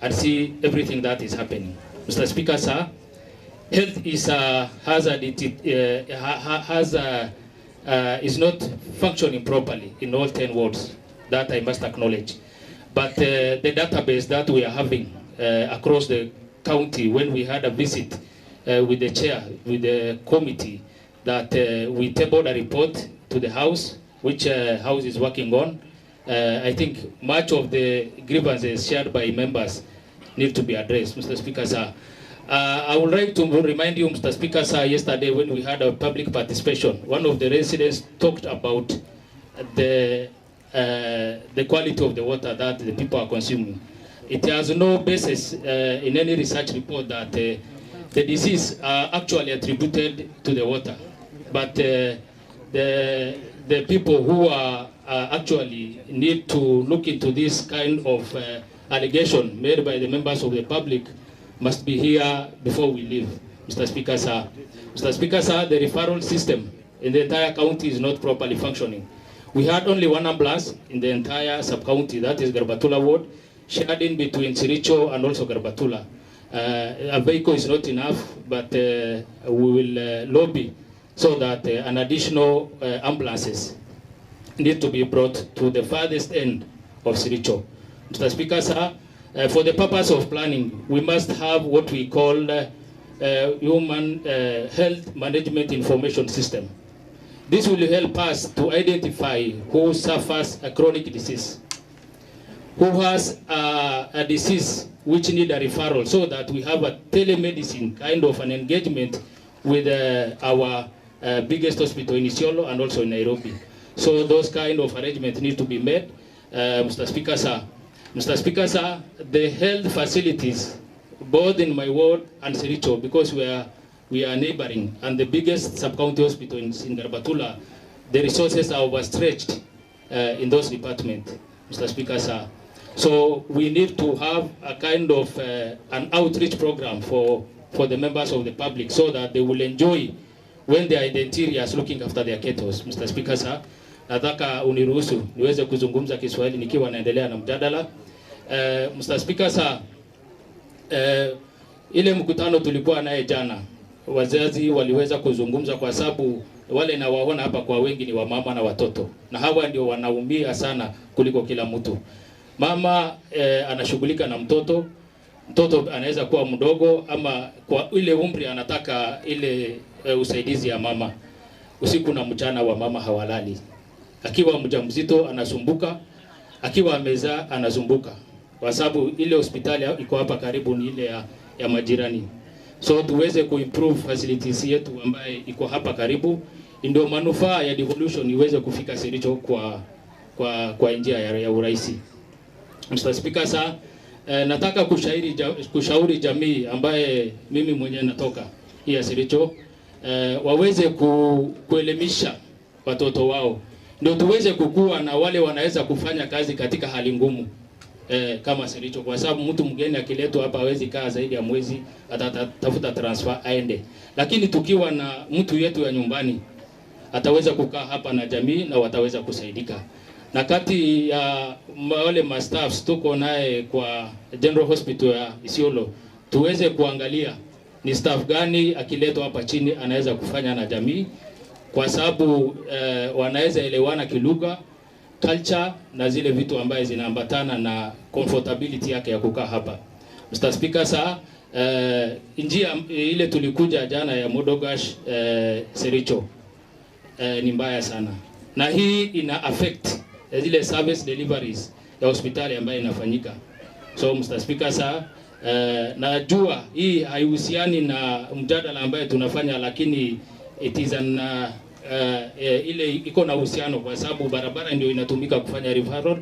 and see everything that is happening. Mr. Speaker, sir, health is a hazard. Is not functioning properly in all 10 wards. That I must acknowledge. But the database that we are having across the county, when we had a visit with the chair, with the committee, that we tabled a report to the House, which House is working on. I think much of the grievances shared by members need to be addressed, Mr. Speaker, sir. I would like to remind you, Mr. Speaker, sir, yesterday when we had a public participation, one of the residents talked about the the quality of the water that the people are consuming. It has no basis in any research report that the disease are actually attributed to the water. But the people who are actually need to look into this kind of allegation made by the members of the public must be here before we leave. Mr. Speaker, sir. Mr. Speaker, sir, the referral system in the entire county is not properly functioning. We had only one ambulance in the entire sub-county, that is Garbatula ward, shared in between SERICHO and also Garbatula. A vehicle is not enough, but we will lobby so that an additional ambulances need to be brought to the farthest end of SERICHO. Mr. Speaker, sir, for the purpose of planning, we must have what we call human health management information system. This will help us to identify who suffers a chronic disease, who has a disease which need a referral, so that we have a telemedicine kind of an engagement with our biggest hospital in Isiolo and also in Nairobi. So those kind of arrangements need to be made. Mr. Speaker, sir. Mr. Speaker, sir, the health facilities, both in my ward and SERICHO, because we are neighboring, and the biggest sub-county hospital in Garbatula, the resources are overstretched in those departments, Mr. Speaker, sir. So we need to have a kind of an outreach program for the members of the public, so that they will enjoy when they are in the interiors looking after their kettles. Mr. Speaker, sir, nataka uniruhusu niweze kuzungumza Kiswahili nikiwa naendelea na mjadala. Mr. Speaker, sir, ile mkutano tulikuwa naye jana, wazazi waliweza kuzungumza, kwa sababu wale na waona hapa kwa wengi ni wamama na watoto, na hawa ndio wanaumia sana kuliko kila mtu. Mama anashughulika na mtoto anaweza kuwa mdogo, ama kwa ile umri anataka ile usaidizi ya mama. Usiku na mchana wa mama hawalali. Akiwa mjamzito anasumbuka, akiwa amezaa anasumbuka, kwa sababu ile hospitali iko hapa karibu ni ile ya majirani. So tuweze kuimprove facilities yetu ambaye iko hapa karibu, ndio manufaa ya devolution iweze kufika SERICHO kwa njia ya urahisi. Mr. Speaker, sir, nataka kushauri jamii ambaye mimi mwenyewe natoka hii ya SERICHO, waweze kuelimisha watoto wao, ndio tuweze kukua na wale wanaweza kufanya kazi katika hali ngumu kama SERICHO, kwa sababu mtu mgeni akiletwa hapa hawezi kaa zaidi ya mwezi, atatafuta transfer aende. Lakini tukiwa na mtu yetu ya nyumbani, ataweza kukaa hapa na jamii na wataweza kusaidika. Na kati ya wale mastaffs tuko naye kwa General Hospital ya Isiolo, tuweze kuangalia ni staff gani akiletwa hapa chini anaweza kufanya na jamii, kwa sababu wanaweza elewana kilugha, culture na zile vitu ambaye zinaambatana na comfortability yake ya kukaa hapa. Mr. Speaker, sir, njia ile tulikuja jana ya Modogash SERICHO ni mbaya sana, na hii ina affect zile service deliveries ya hospitali ambayo inafanyika. So Mr. Speaker, sir, najua hii haihusiani na mjadala ambaye tunafanya, lakini it is an ile iko na uhusiano, kwa sababu barabara ndio inatumika kufanya referral.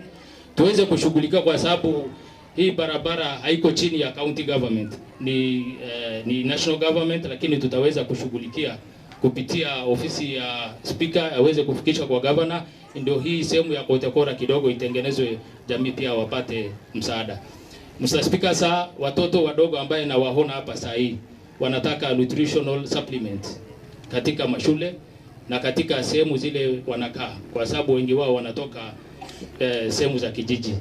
Tuweze kushughulika, kwa sababu hii barabara haiko chini ya county government, ni national government, lakini tutaweza kushughulikia kupitia ofisi ya speaker aweze kufikisha kwa governor, ndio hii sehemu ya kotekora kidogo itengenezwe, jamii pia wapate msaada. Mr. Speaker, sir, watoto wadogo ambaye na waona hapa saa hii wanataka nutritional supplement katika mashule na katika sehemu zile wanakaa, kwa sababu wengi wao wanatoka sehemu za kijiji.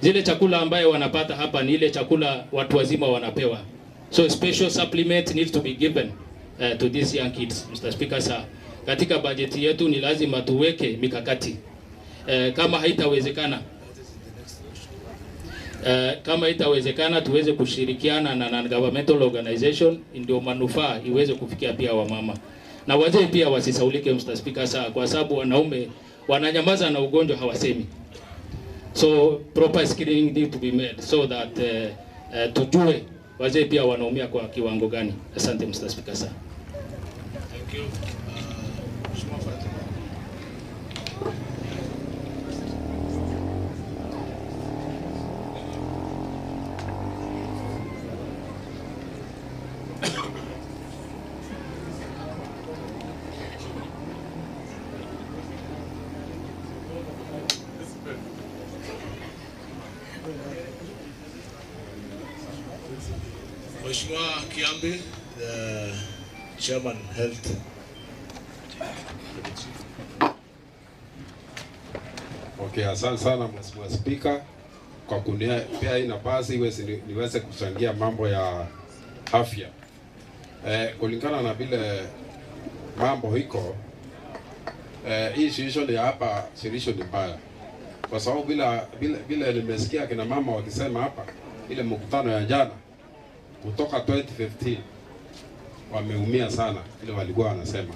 Zile chakula ambaye wanapata hapa ni ile chakula watu wazima wanapewa. So special supplement needs to be given to these young kids. Mr. Speaker, sir, katika budget yetu ni lazima tuweke mikakati. Kama haitawezekana tuweze kushirikiana na non-governmental organization, ndio manufaa iweze kufikia pia wamama. Na wazee pia wasisaulike, Mr. Speaker, sir, kwa sababu wanaume wananyamaza na ugonjwa hawasemi. So proper screening need to be made so that tujue wazee pia wanaumia kwa kiwango gani. Asante Mr. Speaker, sir. Thank you. Mheshimiwa Kiambi, the Chairman Health. Okay, asante sana Mheshimiwa Speaker kwa kunipea hii nafasi niweze kuchangia mambo ya afya. Kulingana na vile mambo hiko, hii situation ya hapa Sericho ni mbaya. Kwa sababu bila nimesikia kina mama wakisema hapa ile mkutano ya jana kutoka 2015 wameumia sana ile walikuwa wanasema.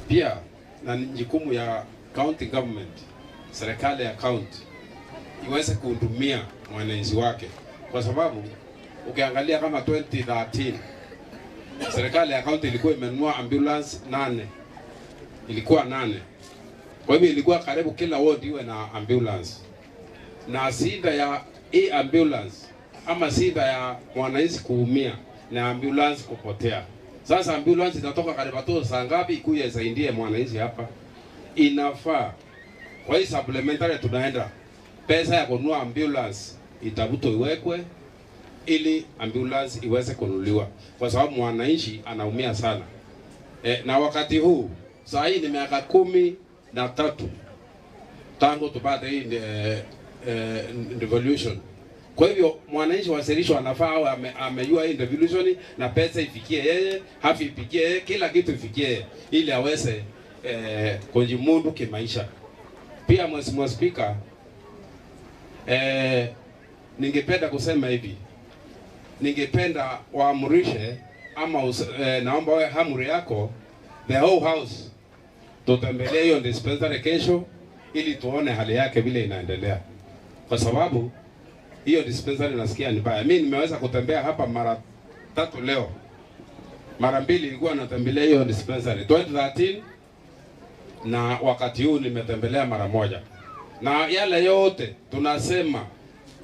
Pia na jukumu ya county government, serikali ya county iweze kuhudumia mwananchi wake, kwa sababu ukiangalia kama 2013 serikali ya county ilikuwa imenunua ambulance 8, ilikuwa 8. Kwa hivyo ilikuwa karibu kila ward iwe na ambulance, na shida ya hii ambulance ama shida ya mwananchi kuumia na ambulance kupotea. Sasa ambulance itatoka karibu saa ngapi ikuye isaidie mwananchi hapa? Inafaa kwa hii supplementary tunaenda pesa ya kununua ambulance itabuto iwekwe ili ambulance iweze kununuliwa, kwa sababu mwananchi anaumia sana. Na wakati huu saa hii ni miaka 13 tangu tupate hii devolution. Kwa hivyo mwananchi wa Sericho anafaa awe amejua hii devolution na pesa ifikie yeye, hafi ifikie yeye, kila kitu ifikie ili aweze kujimudu kimaisha. Pia Mheshimiwa Speaker, ningependa kusema hivi, ningependa waamurishe ama naomba wewe amri yako the whole house tutembelee hiyo dispensary kesho ili tuone hali yake vile inaendelea, kwa sababu hiyo dispensary nasikia ni mbaya. Mimi nimeweza kutembea hapa mara 3 leo, mara 2 ilikuwa natembelea hiyo dispensary 2013 na wakati huu nimetembelea mara 1. Na yale yote tunasema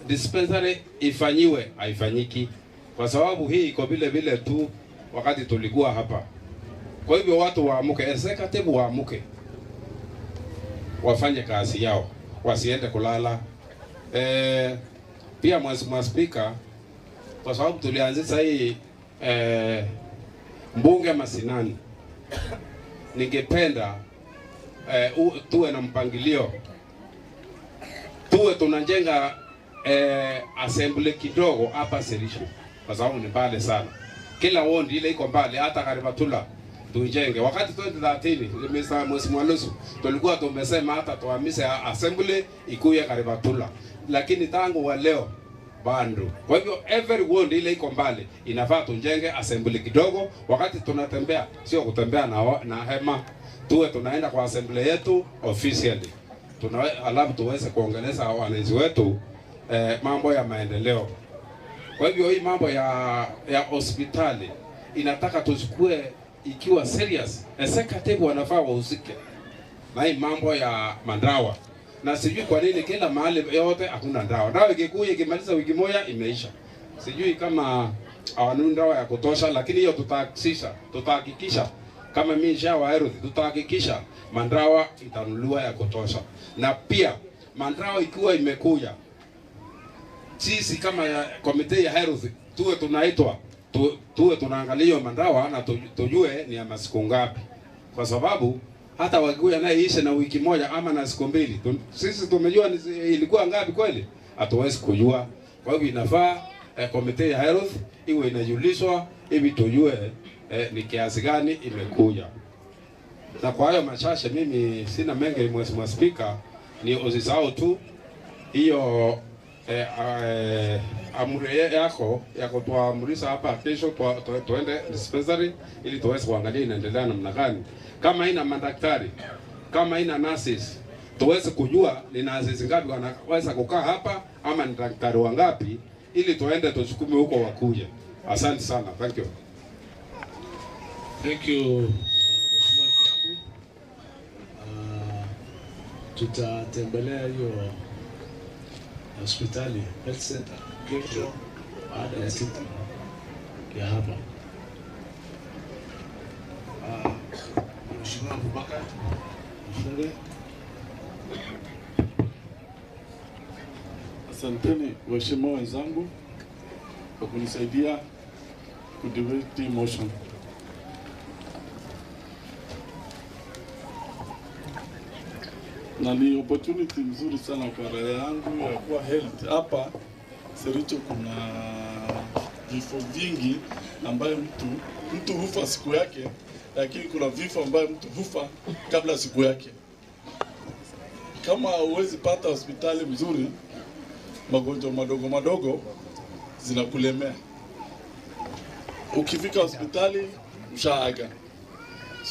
dispensary ifanyiwe, haifanyiki kwa sababu hii iko vile tu wakati tulikuwa hapa. Kwa hivyo watu waamuke, executive waamuke, wafanye kazi yao, wasiende kulala. Pia Mheshimiwa Speaker, kwa sababu tulianzisha hii mbunge mashinani, ningependa tuwe na mpangilio, tuwe tunajenga assembly kidogo hapa Sericho, kwa sababu ni mbali sana. Kila ward ile iko mbali, hata Karibatula tuijenge. Wakati 2013 Mheshimiwa Lusu tulikuwa tumesema hata tuhamise assembly ikuye Karibatula, lakini tangu wa leo bando. Kwa hivyo every ward ile iko mbali inafaa tujenge assembly kidogo. Wakati tunatembea sio kutembea na hema, tuwe tunaenda kwa assembly yetu officially, alafu tuweze kuongeleza wananchi wetu mambo ya maendeleo. Kwa hivyo hii mambo ya hospitali inataka tuchukue ikiwa serious. Executive wanafaa wahusike na hii mambo ya mandawa, na sijui kwa nini kila mahali yote hakuna dawa. Dawa ikikuja ikimaliza wiki moja imeisha. Sijui kama hawanunui dawa ya kutosha, lakini hiyo tutahakikisha kama Ministry wa Health tutahakikisha mandawa itanunuliwa ya kutosha. Na pia mandawa ikiwa imekuja, sisi kama committee ya health tuwe tunaitwa tuwe tunaangalia mandawa na tujue ni ya masiku ngapi, kwa sababu hata wakikuja naye ishe na wiki moja ama na siku 2 sisi tumejua ilikuwa ngapi kweli, hatuwezi kujua. Kwa hivyo inafaa committee ya health iwe inajulishwa hivi tujue ni kiasi gani imekuja. Na kwa hayo machache mimi sina mengi Mheshimiwa Speaker, ni usisahau tu hiyo amri yako ya kutuamrisha hapa kesho tuende dispensary ili tuweze kuangalia inaendelea namna gani. Kama ina madaktari, kama ina nurses, tuweze kujua ni nurses ngapi wanaweza kukaa hapa ama ni daktari wangapi, ili tuende tuchukume huko wakuje. Asante sana. Thank you. Thank you. Tutatembelea hiyo hospitali health center kesho baada ya siku ya hapa. Mheshimiwa Abubakar, mfunge. Asanteni waheshimiwa wenzangu kwa kunisaidia kudebate hii motion. Na ni opportunity mzuri sana kwa raia yangu ya kuwa health. Hapa Sericho kuna vifo vingi ambayo mtu hufa siku yake, lakini kuna vifo ambayo mtu hufa kabla siku yake. Kama huwezi pata hospitali mzuri, magonjwa madogo madogo zinakulemea. Ukifika hospitali ushaaga.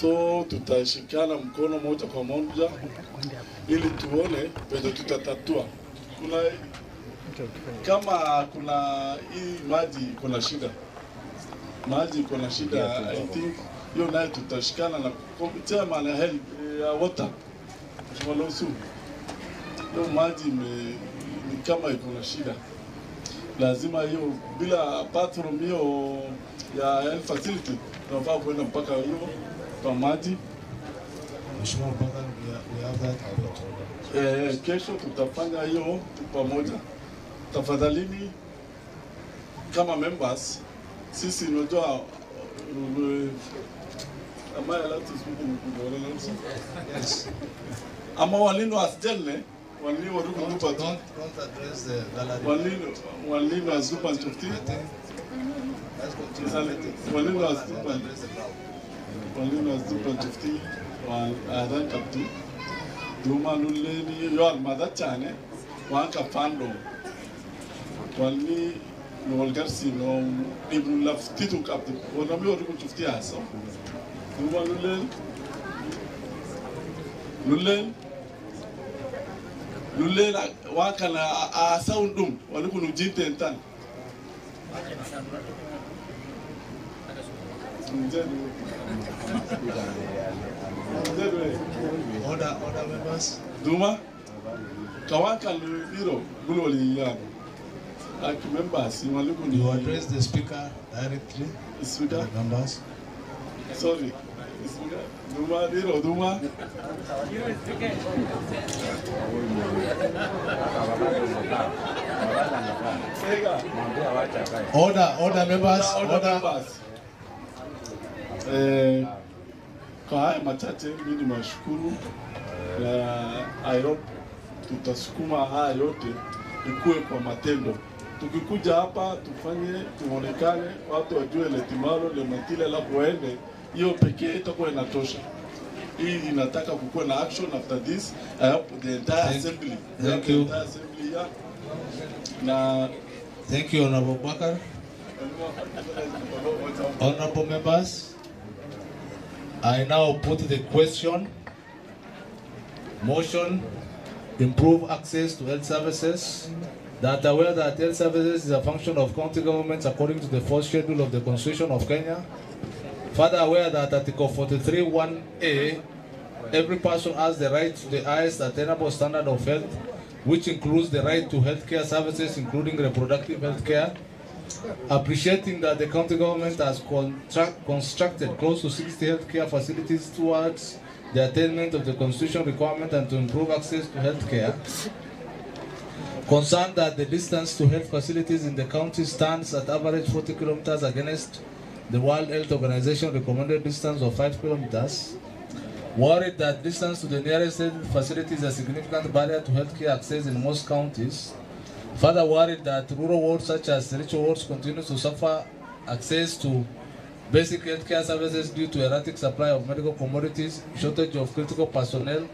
So tutashikana mkono moja kwa moja ili tuone penye tutatatua. Kama kuna hii maji kuna shida. Maji kuna shida, I think hiyo nayo tutashikana na chairman ya health water. Mshwalosu. Hiyo maji ni kama iko na shida. Lazima hiyo bila apart from hiyo ya health facility tunafaa kwenda mpaka hiyo kwa maji. Mheshimiwa Mpaka, we have that. Kesho tutafanya hiyo pamoja. Tafadhalini kama members sisi unajua am I allowed to speak in English? Yes. Ama walino asjene walino rupa Don't address the gallery. walino azupa chufti. Walino azupa chufti adan kaptu. Duma nuleni yo almada chane wanka fando. Walni Nolgarsi no ibn laftitu kaptu. Wana mi origo chufti asa. Duma Lulen wakana a soundum waliku nujinte entan. Order members. Duma kawaka liro guloli ya. Members waliku You address the speaker directly. Speaker members. Sorry. Duma diro Duma. Order members. Order. Kwa haya machache mimi nimeshukuru na I hope tutasukuma haya yote ikuwe kwa matendo. Tukikuja hapa tufanye tuonekane, watu wajue Letimalo le Matile la kuende, hiyo pekee itakuwa inatosha. Hii inataka kukuwa na action after this. I hope the entire assembly. Thank you. Entire assembly here. Na thank you, Honorable Bakar. Honorable members, I now put the question. Motion: improve access to health services. That aware that health services is a function of county governments according to the 4th schedule of the Constitution of Kenya. Further aware that Article 43(1)(a), every person has the right to the highest attainable standard of health, which includes the right to healthcare services, including reproductive health care. Appreciating that the county government has constructed close to 60 healthcare facilities towards the attainment of the constitutional requirement and to improve access to healthcare. Concerned that the distance to health facilities in the county stands at average 40 kilometers against the World Health Organization recommended distance of 5 kilometers. Worried that distance to the nearest health facility is a significant barrier to healthcare access in most counties. Further worried that rural wards such as SERICHO wards continue to suffer access to basic healthcare services due to erratic supply of medical commodities, shortage of critical personnel,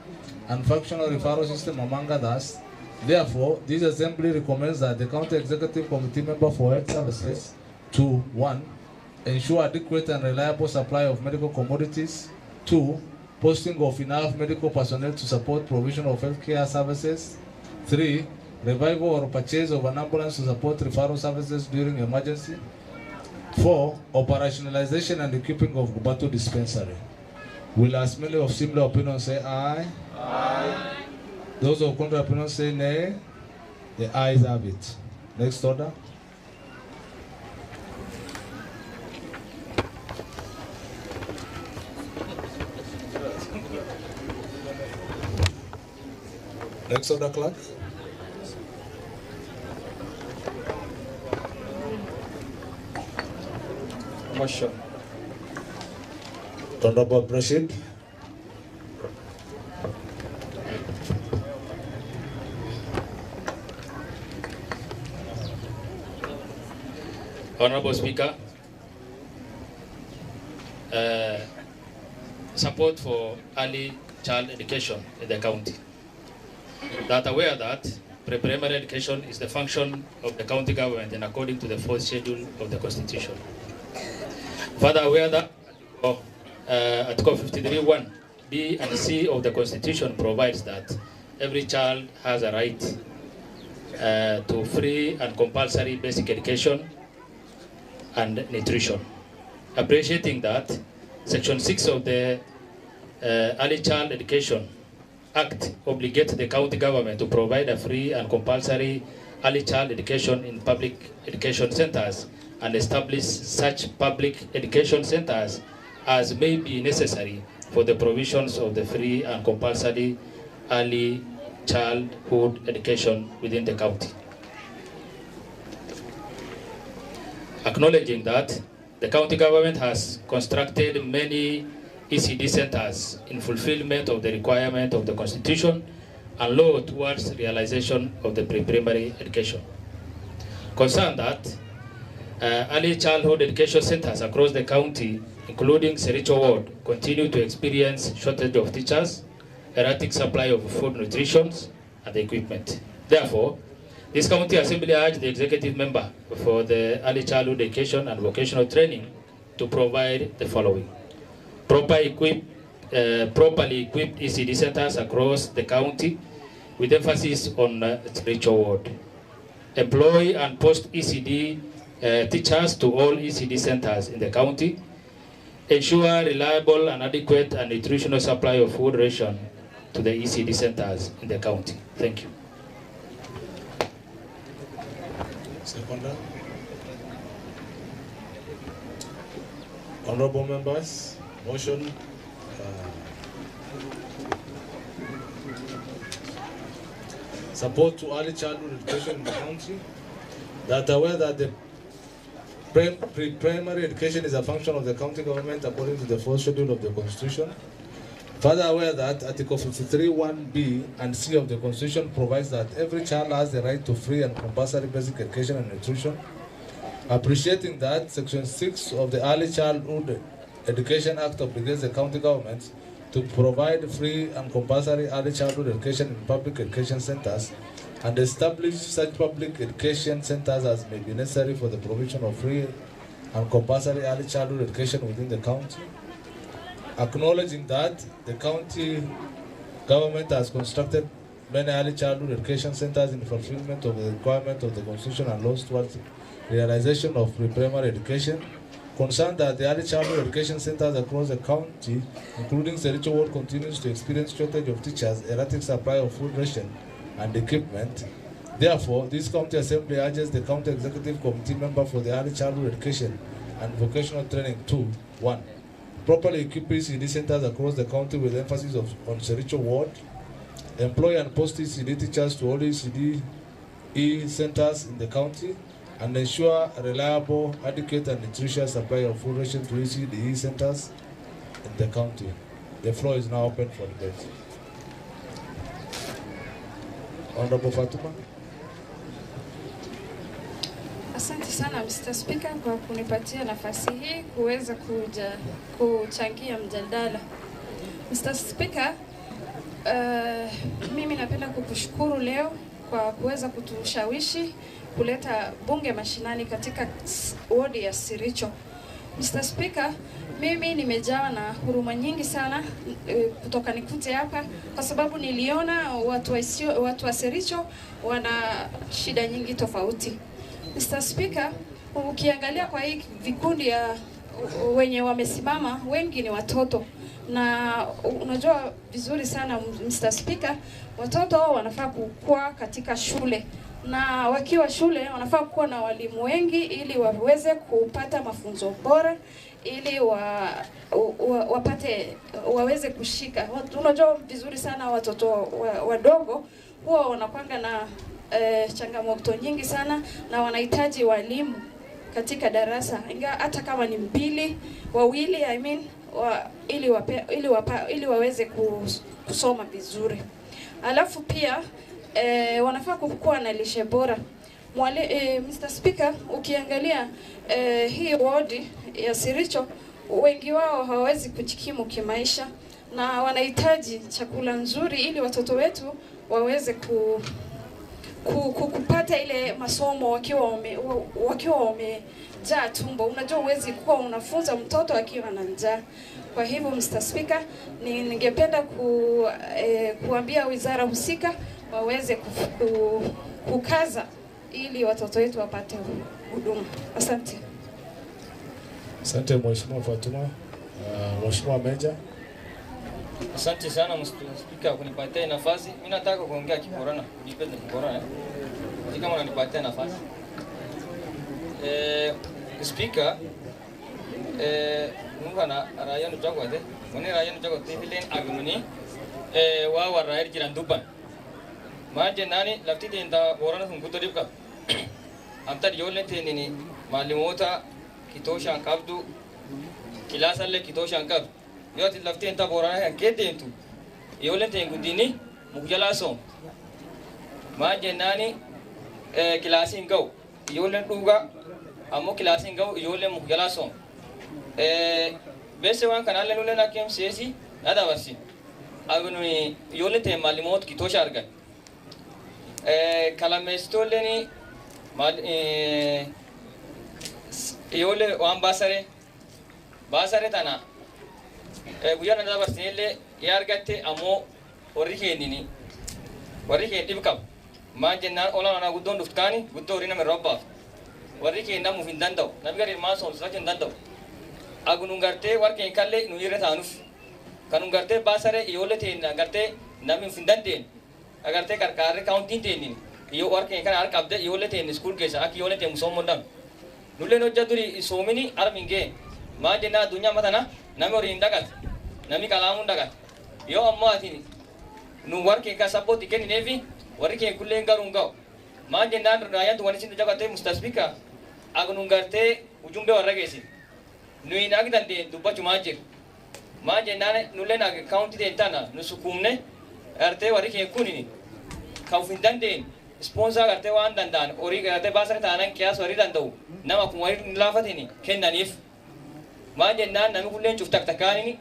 and functional referral system among others. Therefore, this assembly recommends that the County Executive Committee member for health services to 1. Ensure adequate and reliable supply of medical commodities. 2. Posting of enough medical personnel to support provision of healthcare services. 3. Revival or purchase of an ambulance to support referral services during emergency. 4. Operationalization and equipping of Gubato dispensary. Will as many of similar opinion say aye? Aye. Those of contrary opinion say nay. The ayes have it. Next order. Next order, clerk. motion. Honorable Proceed. Honorable Speaker, support for early child education in the county. That aware that pre-primary education is the function of the county government and according to the 4th schedule of the Constitution. Further aware that Article 53(1) B and C of the Constitution provides that every child has a right to free and compulsory basic education and nutrition. Appreciating that Section 6 of the Early Child Education Act obligates the county government to provide a free and compulsory early child education in public education centers and establish such public education centers as may be necessary for the provisions of the free and compulsory early childhood education within the county. Acknowledging that the county government has constructed many ECD centers in fulfillment of the requirement of the Constitution and law towards realization of the pre-primary education. Concerned that early childhood education centers across the county, including SERICHO ward, continue to experience shortage of teachers, erratic supply of food, nutrition, and equipment. Therefore, this county assembly urged the executive member for the early childhood education and vocational training to provide the following: properly equipped ECD centers across the county with emphasis on SERICHO ward. Employ and post ECD teachers to all ECD centers in the county. Ensure reliable and adequate and nutritional supply of food ration to the ECD centers in the county. Thank you. Seconder. Honorable members, motion support to early childhood education in the county. That aware that the pre-primary education is a function of the county government according to the 4th schedule of the Constitution. Further aware that Article 53(1)B and C of the Constitution provides that every child has the right to free and compulsory basic education and nutrition. Appreciating that Section 6 of the Early Childhood Education Act obligates the county government to provide free and compulsory early childhood education in public education centers and establish such public education centers as may be necessary for the provision of free and compulsory early childhood education within the county. Acknowledging that the county government has constructed many early childhood education centers in fulfillment of the requirement of the Constitution and laws towards realization of pre-primary education. Concerned that the early childhood education centers across the county, including SERICHO ward, continues to experience shortage of teachers, erratic supply of food ration and equipment. Therefore, this county assembly urges the county executive committee member for the early childhood education and vocational training to 1. Properly equip ECD centers across the county with emphasis on SERICHO ward. Employ and post ECD teachers to all ECD centers in the county and ensure a reliable, adequate and nutritious supply of food ration to ECD centers in the county. The floor is now open for debate. Honorable Fatuma. Asante sana Mr. Speaker kwa kunipatia nafasi hii kuweza kuchangia mjadala. Mr. Speaker, mimi napenda kukushukuru leo kwa kuweza kutushawishi kuleta bunge mashinani katika wodi ya SERICHO. Mr. Speaker, mimi nimejawa na huruma nyingi sana kutoka nikute hapa kwa sababu niliona watu wa SERICHO wana shida nyingi tofauti. Mr. Speaker, ukiangalia kwa hii vikundi ya wenye wamesimama wengi ni watoto, na unajua vizuri sana Mr. Speaker, watoto wanafaa kukua katika shule, na wakiwa shule wanafaa kuwa na walimu wengi ili waweze kupata mafunzo bora ili waweze kushika. Unajua vizuri sana watoto wadogo huwa wanakwanga na changamoto nyingi sana na wanahitaji walimu katika darasa, hata kama ni mbili, wawili, ili waweze kusoma vizuri. Alafu pia wanafaa kuwa na lishe bora. Mr. Speaker, ukiangalia hii ward ya Sericho, wengi wao hawawezi kujikimu kimaisha na wanahitaji chakula nzuri ili watoto wetu waweze kupata ile masomo wakiwa wamejaa tumbo. Unajua huwezi kuwa unafunza mtoto akiwa na njaa. Kwa hivyo Mr. Speaker, ningependa kuambia wizara husika waweze kukaza ili watoto wetu wapate huduma. Asante. Asante Mheshimiwa Fatuma. Mheshimiwa Meja. Asante sana Mr. Speaker kunipatia nafasi. Mimi nataka kuongea Kiborana. Nipende Kiborana. Kama unanipatia nafasi. Speaker, mungu na rayan jagwade. Moni rayan jagwade bilen agmuni wa rair jiran duban. Maje nani lafti denda Borana hunguto dibka. Amtar yolle tenini malimota kitosha kabdu kilasalle kitosha kabdu. Yoti lafti enta Borana kedentu. Yolle tengudini mukjalaso. Maje nani kilasin gaw. Yolle duga amo kilasin gaw yolle mukjalaso. Bese wan kanalle nulle nakem sesi nada wasi. Agunu yolle te malimot kitosha argan. Kalamestoleni yole wan basare tana guyana da barsile yargatte amo orikenini warike dibkam ma jenna ola na gudon duftani guddo orina me robba warike namu findandaw nabigari ma son sakin dandaw agunungarte warke kalle nu yire tanuf kanungarte basare yole te ngarte namu findande agarte karkare counting tenin yo warke kan ar kabde yole te school ke sa ak yole te musomondam nulle no jaduri somini arminge ma jenna dunya matana nami ori indagat nami kalamun dagat yo amma atini nu warke ka support ken nevi warke kulle ngarungaw ma jenna raya tu wanisin jagate mustasbika agunungarte ujumbe waragesi nu inagdande dubba chumajir ma jenna nulle na county de tana nu sukumne arte warke kunini kaufindande sponsor arte wan dandan ori arte basar tanan kias ori dandau nama kumari lafatini kennanif ma jenna nami kullen chuftak takanini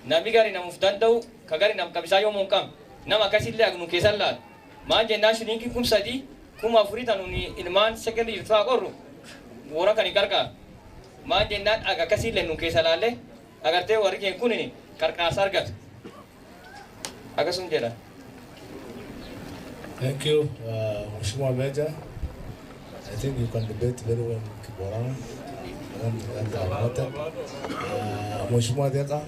nami gari namufdandau kagari nam kabisayo monkam nama kasille agnu kesalla ma jenna shuninki kum sadi kum afuritanuni ilman secondary irfa qorru wora kani karka ma jenna aga kasille nu kesalale agarte warke kunini karka sargat agasun jera. Thank you, Mheshimiwa Meja. I think you can debate very well in Kiborana. Mheshimiwa Deka.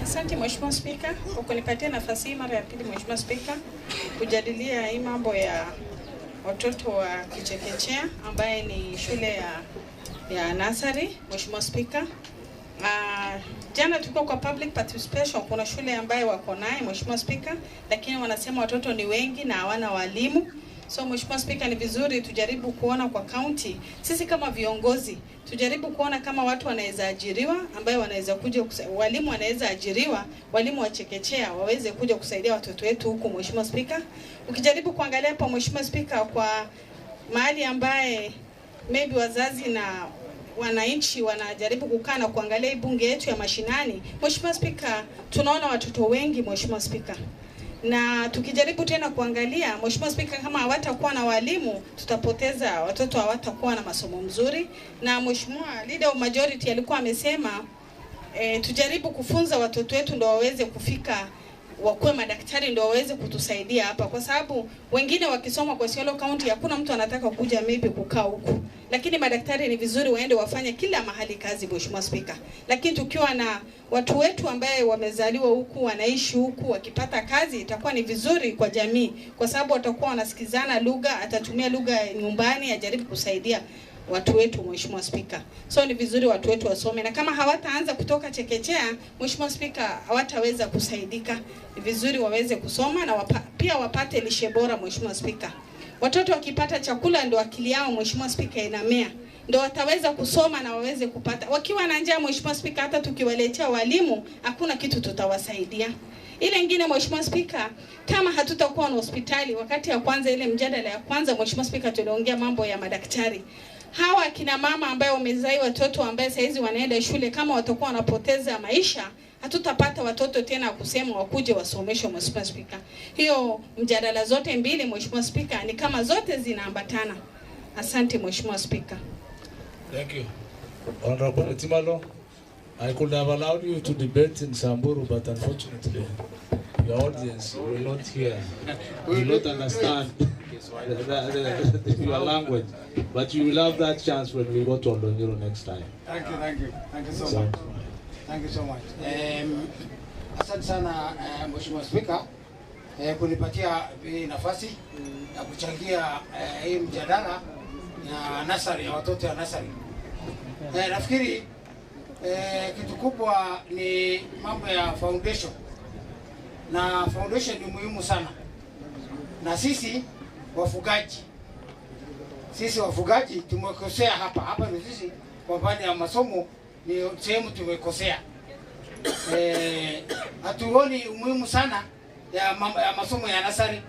Asante Mheshimiwa Speaker kwa kunipatia nafasi hii mara ya pili Mheshimiwa Speaker kujadilia hii mambo ya watoto wa kichekechea ambaye ni shule ya nursery Mheshimiwa Speaker. Jana tulikuwa kwa public participation, kuna shule ambaye wako naye Mheshimiwa Speaker, lakini wanasema watoto ni wengi na hawana walimu. So Mheshimiwa Speaker, ni vizuri tujaribu kuona kwa county, sisi kama viongozi tujaribu kuona kama watu wanaweza ajiriwa, ambaye wanaweza kuja walimu wanaweza ajiriwa, walimu wa chekechea waweze kuja kusaidia watoto wetu huku Mheshimiwa Speaker. Ukijaribu kuangalia hapa Mheshimiwa Speaker, kwa mahali ambaye maybe wazazi na wananchi wanajaribu kukaa na kuangalia bunge yetu ya mashinani, Mheshimiwa Speaker, tunaona watoto wengi Mheshimiwa Speaker. Na tukijaribu tena kuangalia Mheshimiwa Speaker, kama hawatakuwa na walimu tutapoteza watoto, hawatakuwa na masomo mzuri. Na Mheshimiwa Leader of Majority alikuwa amesema tujaribu kufunza watoto wetu ndio waweze kufika wakuwe madaktari ndio waweze kutusaidia hapa, kwa sababu wengine wakisoma kwa Isiolo County hakuna mtu anataka kuja maybe kukaa huku, lakini madaktari ni vizuri waende wafanye kila mahali kazi Mheshimiwa Speaker. Lakini tukiwa na watu wetu ambaye wamezaliwa huku, wanaishi huku, wakipata kazi itakuwa ni vizuri kwa jamii, kwa sababu watakuwa wanasikizana lugha, atatumia lugha nyumbani, ajaribu kusaidia watu wetu Mheshimiwa Speaker. So ni vizuri watu wetu wasome, na kama hawataanza kutoka chekechea Mheshimiwa Speaker hawataweza kusaidika. Ni vizuri waweze kusoma na pia wapate lishe bora Mheshimiwa Speaker. Watoto wakipata chakula ndio akili yao Mheshimiwa Spika inamea. Ndio wataweza kusoma na waweze kupata. Wakiwa na njaa Mheshimiwa Spika, hata tukiwaletea walimu hakuna kitu tutawasaidia. Ile nyingine Mheshimiwa Spika, kama hatutakuwa na hospitali, wakati ya kwanza ile mjadala ya kwanza Mheshimiwa Spika tuliongea mambo ya madaktari. Hawa kina mama ambao wamezai watoto ambao saizi wanaenda shule, kama watakuwa wanapoteza maisha, hatutapata watoto tena kusema wakuje wasomeshwe Mheshimiwa Spika. Hiyo mjadala zote mbili Mheshimiwa Spika ni kama zote zinaambatana. Asante Mheshimiwa Spika. Thank you. Honorable Timalo, I could have allowed you to debate in Samburu, but unfortunately, your audience will not hear, will not understand your language. But you will have that chance when we go to Ondonyiro next time. Thank you, thank you. Thank you so much. Thank you so much. Asante sana Mheshimiwa Spika kunipatia nafasi ya kuchangia hii mjadala ya nasari, ya watoto ya nasari. Nafikiri kitu kubwa ni mambo ya foundation. Na foundation ni muhimu sana. Na sisi wafugaji tumekosea hapa. Hapa ni sisi kwa pande ya masomo ni sehemu tumekosea. Hatuoni umuhimu sana ya masomo ya nasari.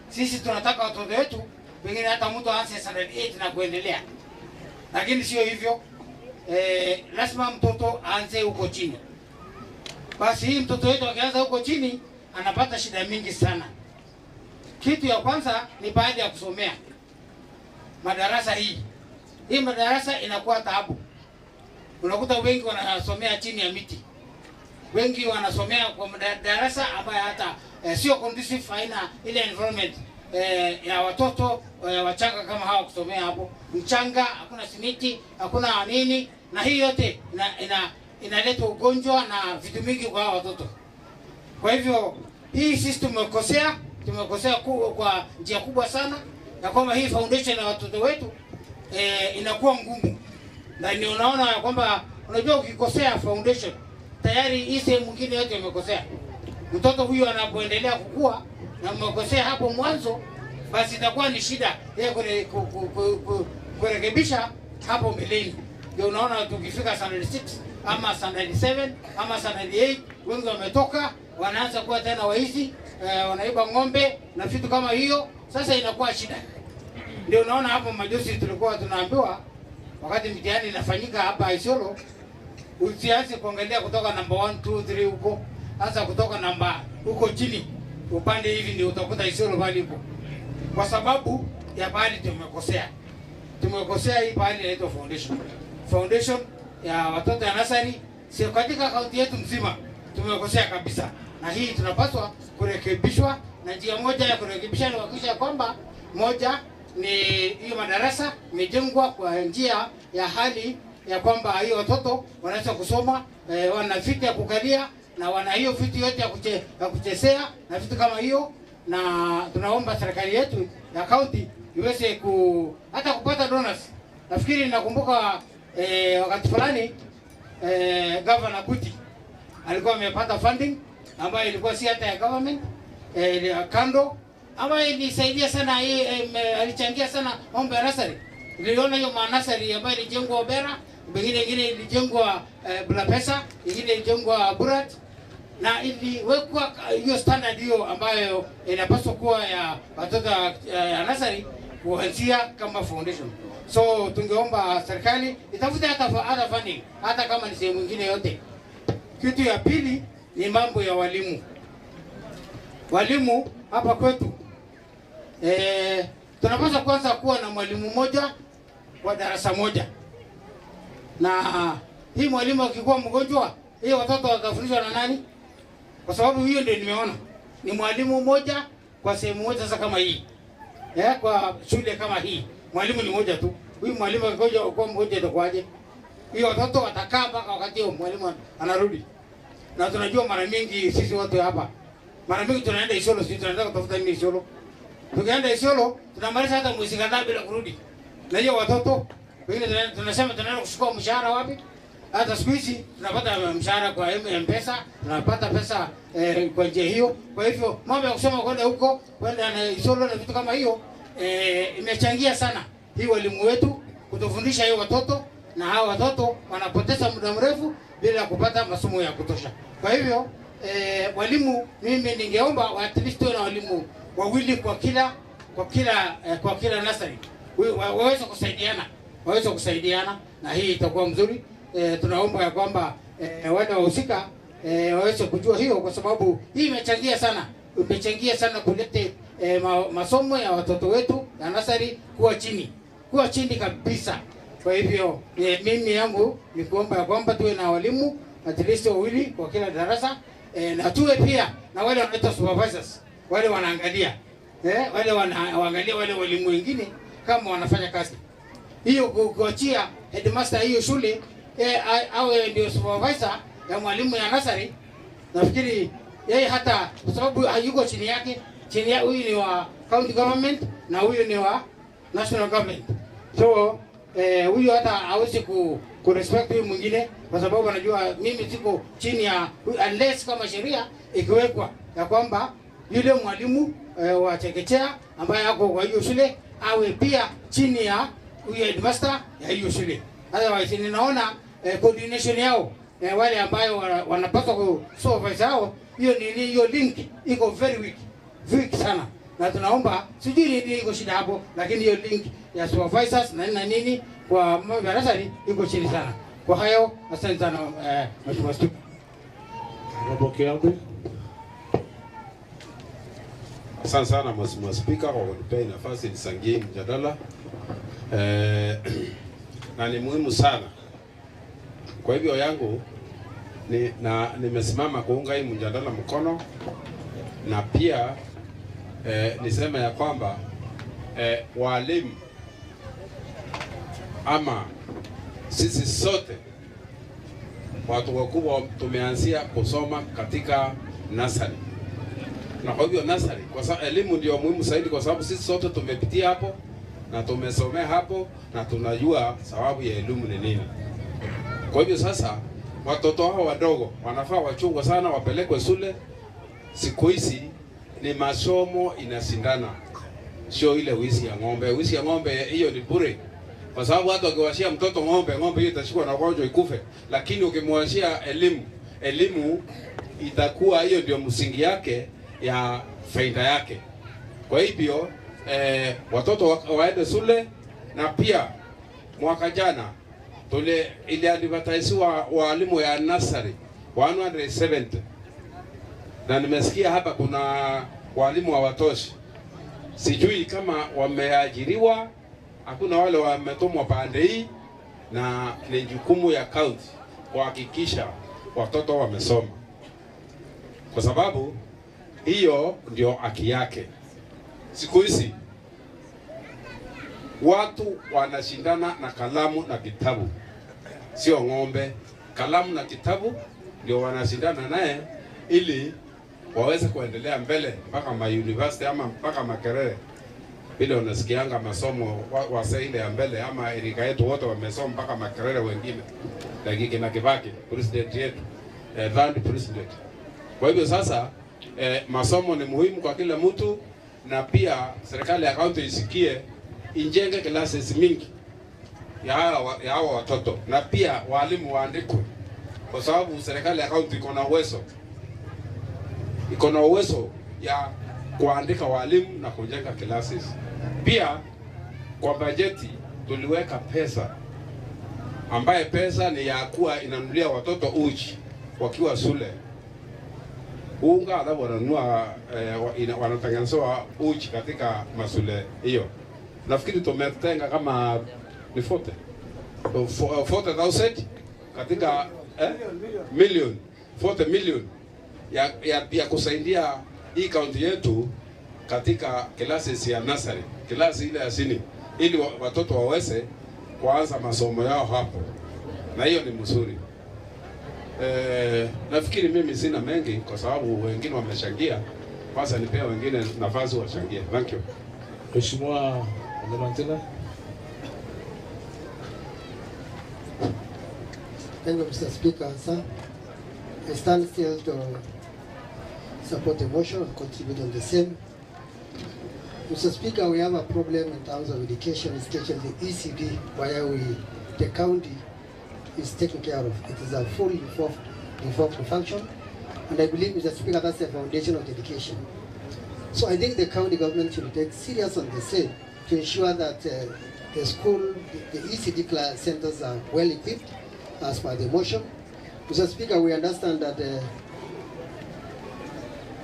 Sisi tunataka watoto wetu pengine hata mtu aanze standard 8 na kuendelea. Lakini sio hivyo. Lazima mtoto aanze huko chini. Basi hii mtoto wetu akianza huko chini anapata shida mingi sana. Kitu ya kwanza ni baada ya kusomea. Madarasa hii madarasa inakuwa taabu. Unakuta wengi wanasomea chini ya miti. Wengi wanasomea kwa madarasa ambayo hata sio conducive, haina ile environment ya watoto wachanga kama hawa kusomea hapo. Mchanga, hakuna simiti, hakuna nini, na hii yote inaleta ugonjwa na vitu mingi kwa hawa watoto. Kwa hivyo hii sisi tumekosea kwa njia kubwa sana, na kwamba hii foundation ya watoto wetu inakuwa ngumu. Na ni unaona kwamba unajua ukikosea foundation tayari hii sehemu nyingine yote imekosea. Mtoto huyu anapoendelea kukua na umekosea hapo mwanzo, basi itakuwa ni shida yeye kurekebisha hapo mbeleni. Ndio unaona tukifika standard 6 ama standard 7 ama standard 8 wengi wametoka, wanaanza kuwa tena waizi, wanaiba ng'ombe na vitu kama hiyo. Sasa inakuwa shida. Ndio unaona hapo majuzi tulikuwa tunaambiwa wakati mtihani inafanyika hapa Isiolo, usianze kuangalia kutoka namba 1 2 3 huko, hasa kutoka namba huko chini upande hivi ndio utakuta Isiolo bali huko. Kwa sababu ya bali tumekosea hii bali inaitwa foundation ya watoto ya nasari, sio katika kaunti yetu mzima tumekosea kabisa. Na hii tunapaswa kurekebishwa, na njia moja ya kurekebisha ni kuhakikisha kwamba moja ni hiyo madarasa imejengwa kwa njia ya hali ya kwamba hiyo watoto wanaweza kusoma, wana viti ya kukalia na wana hiyo viti yote ya kuchezea na vitu kama hiyo. Na tunaomba serikali yetu ya county iweze hata kupata donors. Nafikiri nakumbuka wakati fulani Governor Kuti alikuwa amepata funding ambayo ilikuwa si hata ya government kando, ambayo ilisaidia sana, alichangia sana mambo ya nasari. Niliona hiyo manasari ambayo ilijengwa Obera, nyingine ilijengwa Bulapesa, nyingine ilijengwa Burat, na iliwekwa hiyo standard hiyo ambayo inapaswa kuwa ya watoto ya nasari kuanzia kama foundation. So tungeomba serikali itafute hata funding hata kama ni sehemu nyingine yote. Kitu ya pili ni mambo ya walimu. Walimu hapa kwetu tunapaswa kwanza kuwa na mwalimu mmoja kwa darasa moja. Na hii mwalimu akikuwa mgonjwa, hii watoto watafundishwa na nani? Kwa sababu hiyo ndio nimeona ni mwalimu mmoja kwa sehemu moja. Sasa kama hii kwa shule kama hii mwalimu ni mmoja tu. Huyu mwalimu akikoja kwa mmoja itakuwaje? Hiyo watoto watakaa mpaka wakati huo mwalimu anarudi. Na tunajua mara mingi sisi watu hapa, mara mingi tunaenda Isiolo, sisi tunaenda kutafuta nini Isiolo. Tukienda Isiolo tunamaliza hata mwezi kadhaa bila kurudi. Na hiyo watoto wengine tunasema tunaenda kuchukua mshahara wapi? Hata siku hizi tunapata mshahara kwa M-Pesa, tunapata pesa kwa njia hiyo. Kwa hivyo mambo ya kusema kwenda huko, kwenda na Isiolo na vitu kama hiyo imechangia sana hii walimu wetu kutufundisha hii watoto, na hawa watoto wanapoteza muda mrefu bila kupata masomo ya kutosha. Kwa hivyo walimu, mimi ningeomba at least na walimu wawili kwa kila nursery waweze kusaidiana, na hii itakuwa mzuri. Tunaomba ya kwamba wale wahusika waweze kujua hiyo, kwa sababu hii imechangia sana kulete masomo ya watoto wetu ya nursery kuwa chini kabisa. Kwa hivyo mimi yangu ni kuomba ya kwamba tuwe na walimu at least wawili kwa kila darasa, na tuwe pia na wale wanaitwa supervisors, wale wanaangalia waangalia wale walimu wengine kama wanafanya kazi hiyo, kuachia headmaster hiyo shule awe ndio supervisor ya mwalimu ya nursery. Nafikiri yeye hata kwa sababu hayuko chini yake, huyu ni wa county government na huyu ni wa national government, so huyu hata hawezi ku respect huyu mwingine, kwa sababu anajua mimi siko chini ya, unless kama sheria ikiwekwa ya kwamba yule mwalimu wa chekechea ambaye ako kwa hiyo shule awe pia chini ya huyu headmaster ya hiyo shule. Otherwise ninaona coordination yao wale ambayo wanapaswa ku supervise hao, hiyo link iko very weak sana, na tunaomba sijui nini iko shida hapo, lakini hiyo link ya supervisors na nini kwa mambo ya nursery iko chini sana. Kwa hayo asante sana Mheshimiwa Speaker. Asante sana Mheshimiwa Speaker kwa kunipea nafasi nisangie mjadala. Na ni muhimu sana. Kwa hivyo yangu nimesimama kuunga hii mjadala mkono, na pia niseme ya kwamba walimu ama sisi sote watu wakubwa tumeanzia kusoma katika nursery. Na kwa hivyo nursery, kwa sababu elimu ndio muhimu zaidi, kwa sababu sisi sote tumepitia hapo na tumesomea hapo na tunajua sababu ya elimu ni nini. Kwa hivyo sasa watoto hao wadogo wanafaa wachungwe sana, wapelekwe shule. Siku hizi ni masomo inashindana, sio ile wizi ya ng'ombe. Wizi ya ng'ombe hiyo ni bure, kwa sababu hata ukiwashia mtoto ng'ombe hiyo itashikwa na ugonjwa ikufe. Lakini ukimwashia elimu itakuwa hiyo ndio msingi yake ya faida yake. Kwa hivyo watoto waende shule. Na pia mwaka jana ile advertise walimu ya nursery 170, na nimesikia hapa kuna walimu hawatoshi. Sijui kama wameajiriwa, hakuna wale wametumwa pande hii, na ni jukumu ya county kuhakikisha watoto wamesoma, kwa sababu hiyo ndio haki yake. Siku hizi watu wanashindana na kalamu na kitabu, sio ng'ombe. Kalamu na kitabu ndio wanashindana naye ili waweze kuendelea mbele mpaka university ama mpaka Makerere. Vile unasikianga masomo waseile ya mbele ama erika yetu wote wamesoma mpaka Makerere, wengine dakika na Kibaki president yetu land president. Kwa hivyo sasa masomo ni muhimu kwa kila mtu, na pia serikali ya kaunti isikie injenge classes mingi ya hao watoto, na pia walimu waandikwe, kwa sababu serikali ya kaunti iko na uwezo ya kuandika walimu na kujenga classes. Pia kwa bajeti tuliweka pesa, ambaye pesa ni ya kuwa inanunulia watoto uji wakiwa shule. Unga alafu wananunua wanatengenezwa uji katika mashule hiyo. Nafikiri tumetenga kama ni 40,000 katika million 40 million ya kusaidia hii kaunti yetu katika classes ya nursery, klasi ile ya chini, ili watoto waweze kuanza masomo yao hapo, na hiyo ni mzuri. Nafikiri mimi sina mengi kwa sababu wengine wamechangia. Kwanza nipea wengine nafasi wachangie. Thank you. Mheshimiwa Mantila. Thank you, Mr. Speaker. Sir, I stand still to support the motion and contribute on the same. Mr. Speaker, we have a problem in terms of education, especially the ECD, where the county is taken care of. It is a full devolved function, and I believe, Mr. Speaker, that's the foundation of the education. So I think the county government should take serious on the same to ensure that the school, the ECD class centers are well equipped as per the motion. Mr. Speaker, we understand that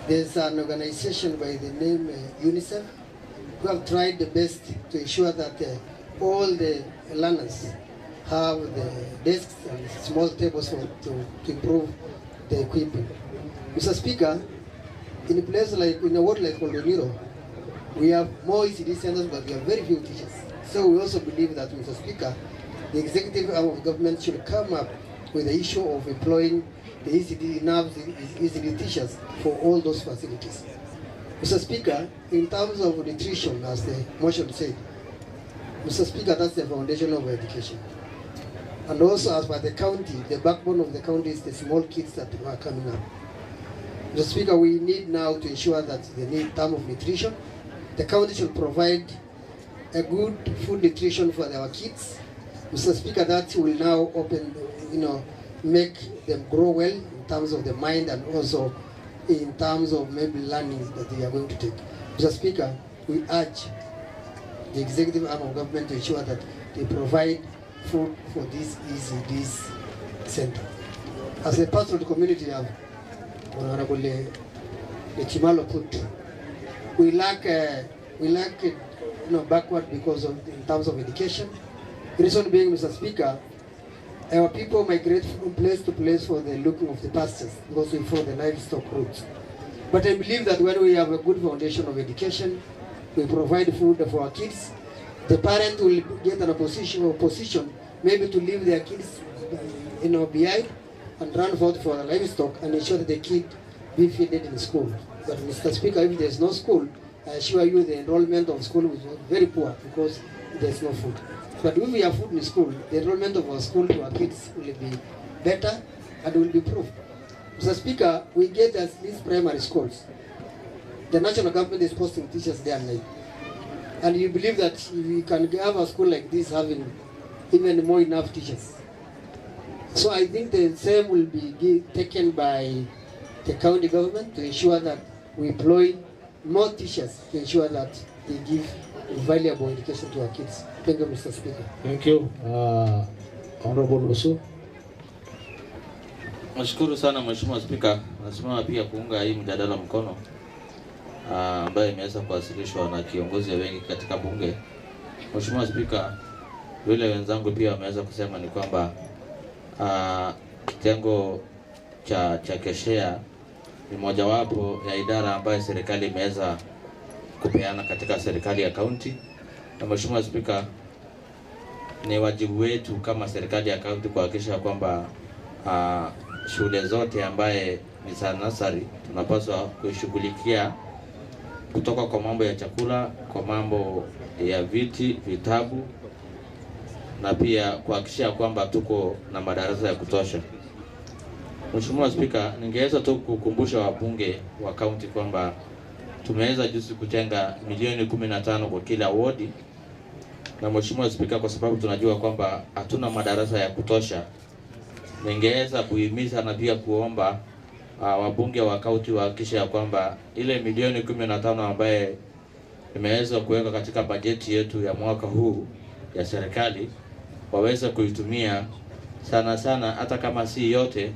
there's an organization by the name UNICEF who have tried the best to ensure that all the learners have the desks and small tables to improve the equipment. Mr. Speaker, in a place like, in a ward like Oldoniro, we have more ECD centers, but we have very few teachers. So we also believe that, Mr. Speaker, the executive arm of government should come up with the issue of employing the ECD teachers for all those facilities. Mr. Speaker, in terms of nutrition, as the motion said, Mr. Speaker, that's the foundation of education. And also, as per the county, the backbone of the county is the small kids that are coming up. Mr. Speaker, we need now to ensure that in terms of nutrition, the county should provide a good food nutrition for our kids. Mr. Speaker, that will now open, make them grow well in terms of the mind and also in terms of maybe learning that they are going to take. Mr. Speaker, we urge the executive arm of government to ensure that they provide food for this ECD center. As a part of the community of Honorable Chimalo put, we lack backward because of in terms of education. The reason being, Mr. Speaker, our people migrate from place to place for the looking of the pastures because we follow the livestock routes. But I believe that when we have a good foundation of education, we provide food for our kids, the parent will get an position maybe to leave their kids behind and run forth for the livestock and ensure that the kid be fed in school. But Mr. Speaker, if there's no school, I assure you the enrollment of school is very poor because there's no food. But if we have food in school, the enrollment of our school to our kids will be better and will be improved. Mr. Speaker, we get at least primary schools. The national government is posting teachers there and night. And you believe that we can have a school like this having even more enough teachers. So I think the same will be taken by the county government to ensure that we employ more teachers to ensure that they give valuable education to our kids. Thank you, Mr. Speaker. Thank you. Honorable Lusu. Nashukuru sana Mheshimiwa Spika. Nasimama pia kuunga hii mjadala mkono ambayo imeweza kuwasilishwa na kiongozi wengi katika bunge. Mheshimiwa Spika, vile wenzangu pia wameweza kusema ni kwamba kitengo cha keshea ni mojawapo ya idara ambayo serikali imeweza kupeana katika serikali ya kaunti. Na Mheshimiwa Spika, ni wajibu wetu kama serikali ya kaunti kuhakikisha kwamba shule zote ambaye ni za nasari tunapaswa kushughulikia kutoka kwa mambo ya chakula, kwa mambo ya viti, vitabu na pia kuhakikisha kwamba tuko na madarasa ya kutosha. Mheshimiwa Spika, ningeweza tu kukumbusha wabunge wa kaunti kwamba tumeweza juzi kutenga milioni 15 kwa kila wodi. Na Mheshimiwa Spika, kwa sababu tunajua kwamba hatuna madarasa ya kutosha, ningeweza kuhimiza na pia kuomba wabunge wa kaunti wahakikisha kwamba ile milioni 15 ambaye imeweza kuweka katika bajeti yetu ya mwaka huu ya serikali waweze kuitumia sana hata kama si yote,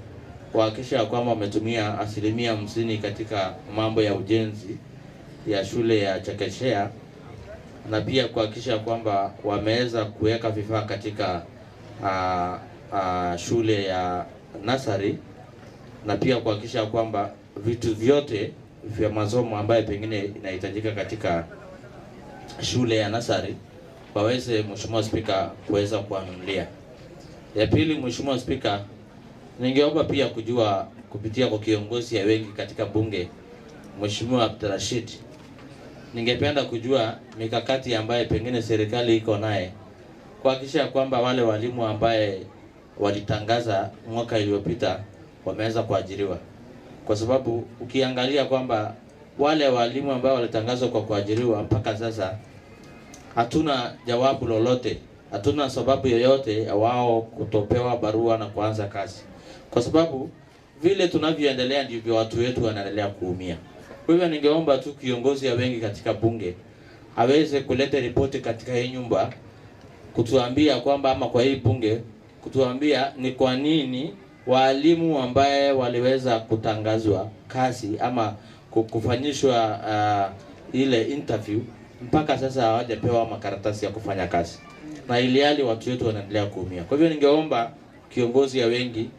kuhakikisha kwamba wametumia 50% katika mambo ya ujenzi ya shule ya chekechea, na pia kuhakikisha kwamba wameweza kuweka vifaa katika shule ya nasari, na pia kuhakikisha kwamba vitu vyote vya masomo ambaye pengine inahitajika katika shule ya nasari waweze, Mheshimiwa Spika, kuweza kuanunulia. Ya pili, Mheshimiwa Spika, ningeomba pia kujua kupitia kwa kiongozi ya wengi katika bunge, Mheshimiwa Abdurashid, ningependa kujua mikakati ambaye pengine serikali iko naye kuhakikisha kwamba wale walimu ambaye walitangaza mwaka iliyopita wameweza kuajiriwa. Kwa sababu ukiangalia kwamba wale walimu ambao walitangazwa kwa kuajiriwa mpaka sasa hatuna jawabu lolote, hatuna sababu yoyote ya wao kutopewa barua na kuanza kazi. Kwa sababu vile tunavyoendelea ndivyo watu wetu wanaendelea kuumia. Kwa hivyo ningeomba tu kiongozi ya wengi katika bunge aweze kuleta ripoti katika hii nyumba kutuambia kwamba, ama kwa hii bunge kutuambia ni kwa nini walimu ambaye waliweza kutangazwa kazi ama kufanyishwa ile interview mpaka sasa hawajapewa makaratasi ya kufanya kazi, na ilihali watu wetu wanaendelea kuumia. Kwa hivyo ningeomba kiongozi ya wengi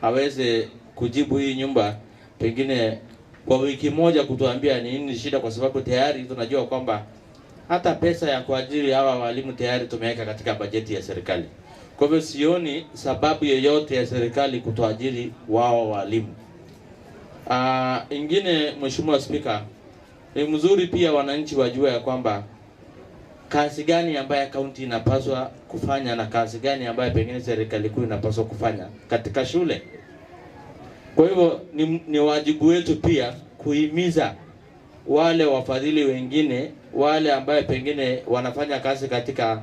aweze kujibu hii nyumba pengine kwa wiki moja kutuambia ni nini shida, kwa sababu tayari tunajua kwamba hata pesa ya kuajiri hawa walimu tayari tumeweka katika bajeti ya serikali. Kwa hivyo sioni sababu yoyote ya serikali kutoajiri wao walimu. Ingine, Mheshimiwa Spika, ni mzuri pia wananchi wajue ya kwamba kazi gani ambaye kaunti inapaswa kufanya na kazi gani ambaye pengine serikali kuu inapaswa kufanya katika shule. Kwa hivyo ni wajibu wetu pia kuhimiza wale wafadhili wengine, wale ambaye pengine wanafanya kazi katika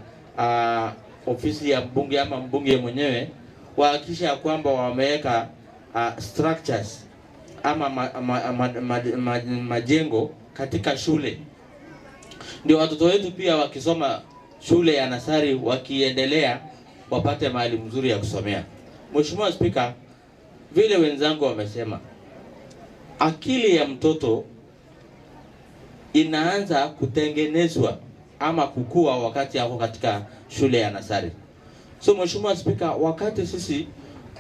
ofisi ya mbunge ama mbunge mwenyewe, wahakikisha kwamba wameweka structures ama majengo katika shule, ndio watoto wetu pia wakisoma shule ya nasari wakiendelea wapate mahali mzuri ya kusomea. Mheshimiwa Spika, vile wenzangu wamesema, akili ya mtoto inaanza kutengenezwa ama kukua wakati yako katika shule ya nasari. So Mheshimiwa Spika, wakati sisi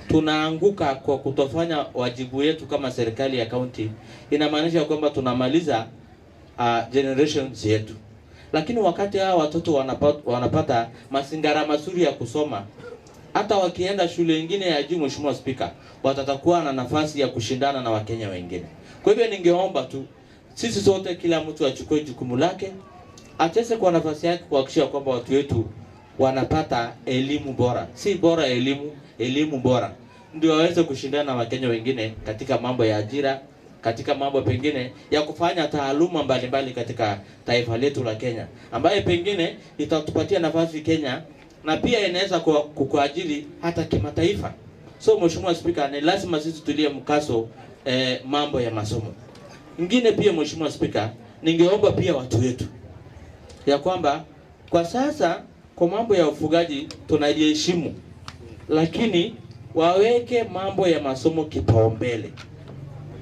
tunaanguka kwa kutofanya wajibu wetu kama serikali ya county, inamaanisha kwamba tunamaliza generations yetu. Lakini wakati hao watoto wanapata mazingara mazuri ya kusoma, hata wakienda shule nyingine ya juu, Mheshimiwa Spika, watatakuwa na nafasi ya kushindana na Wakenya wengine. Kwa hivyo ningeomba tu sisi sote, kila mtu achukue jukumu lake, acheze kwa nafasi yake kuhakikisha kwamba watu wetu wanapata elimu bora. Si bora elimu bora, ndio waweze kushindana na Wakenya wengine katika mambo ya ajira, katika mambo pengine ya kufanya taaluma mbalimbali katika taifa letu la Kenya, ambaye pengine itatupatia nafasi Kenya na pia inaweza kukuajiri hata kimataifa. So Mheshimiwa Spika, ni lazima sisi tulie mkaso mambo ya masomo. Ingine pia Mheshimiwa Spika, ningeomba pia watu wetu ya kwamba kwa sasa kwa mambo ya ufugaji tunajiheshimu, lakini waweke mambo ya masomo kipaumbele.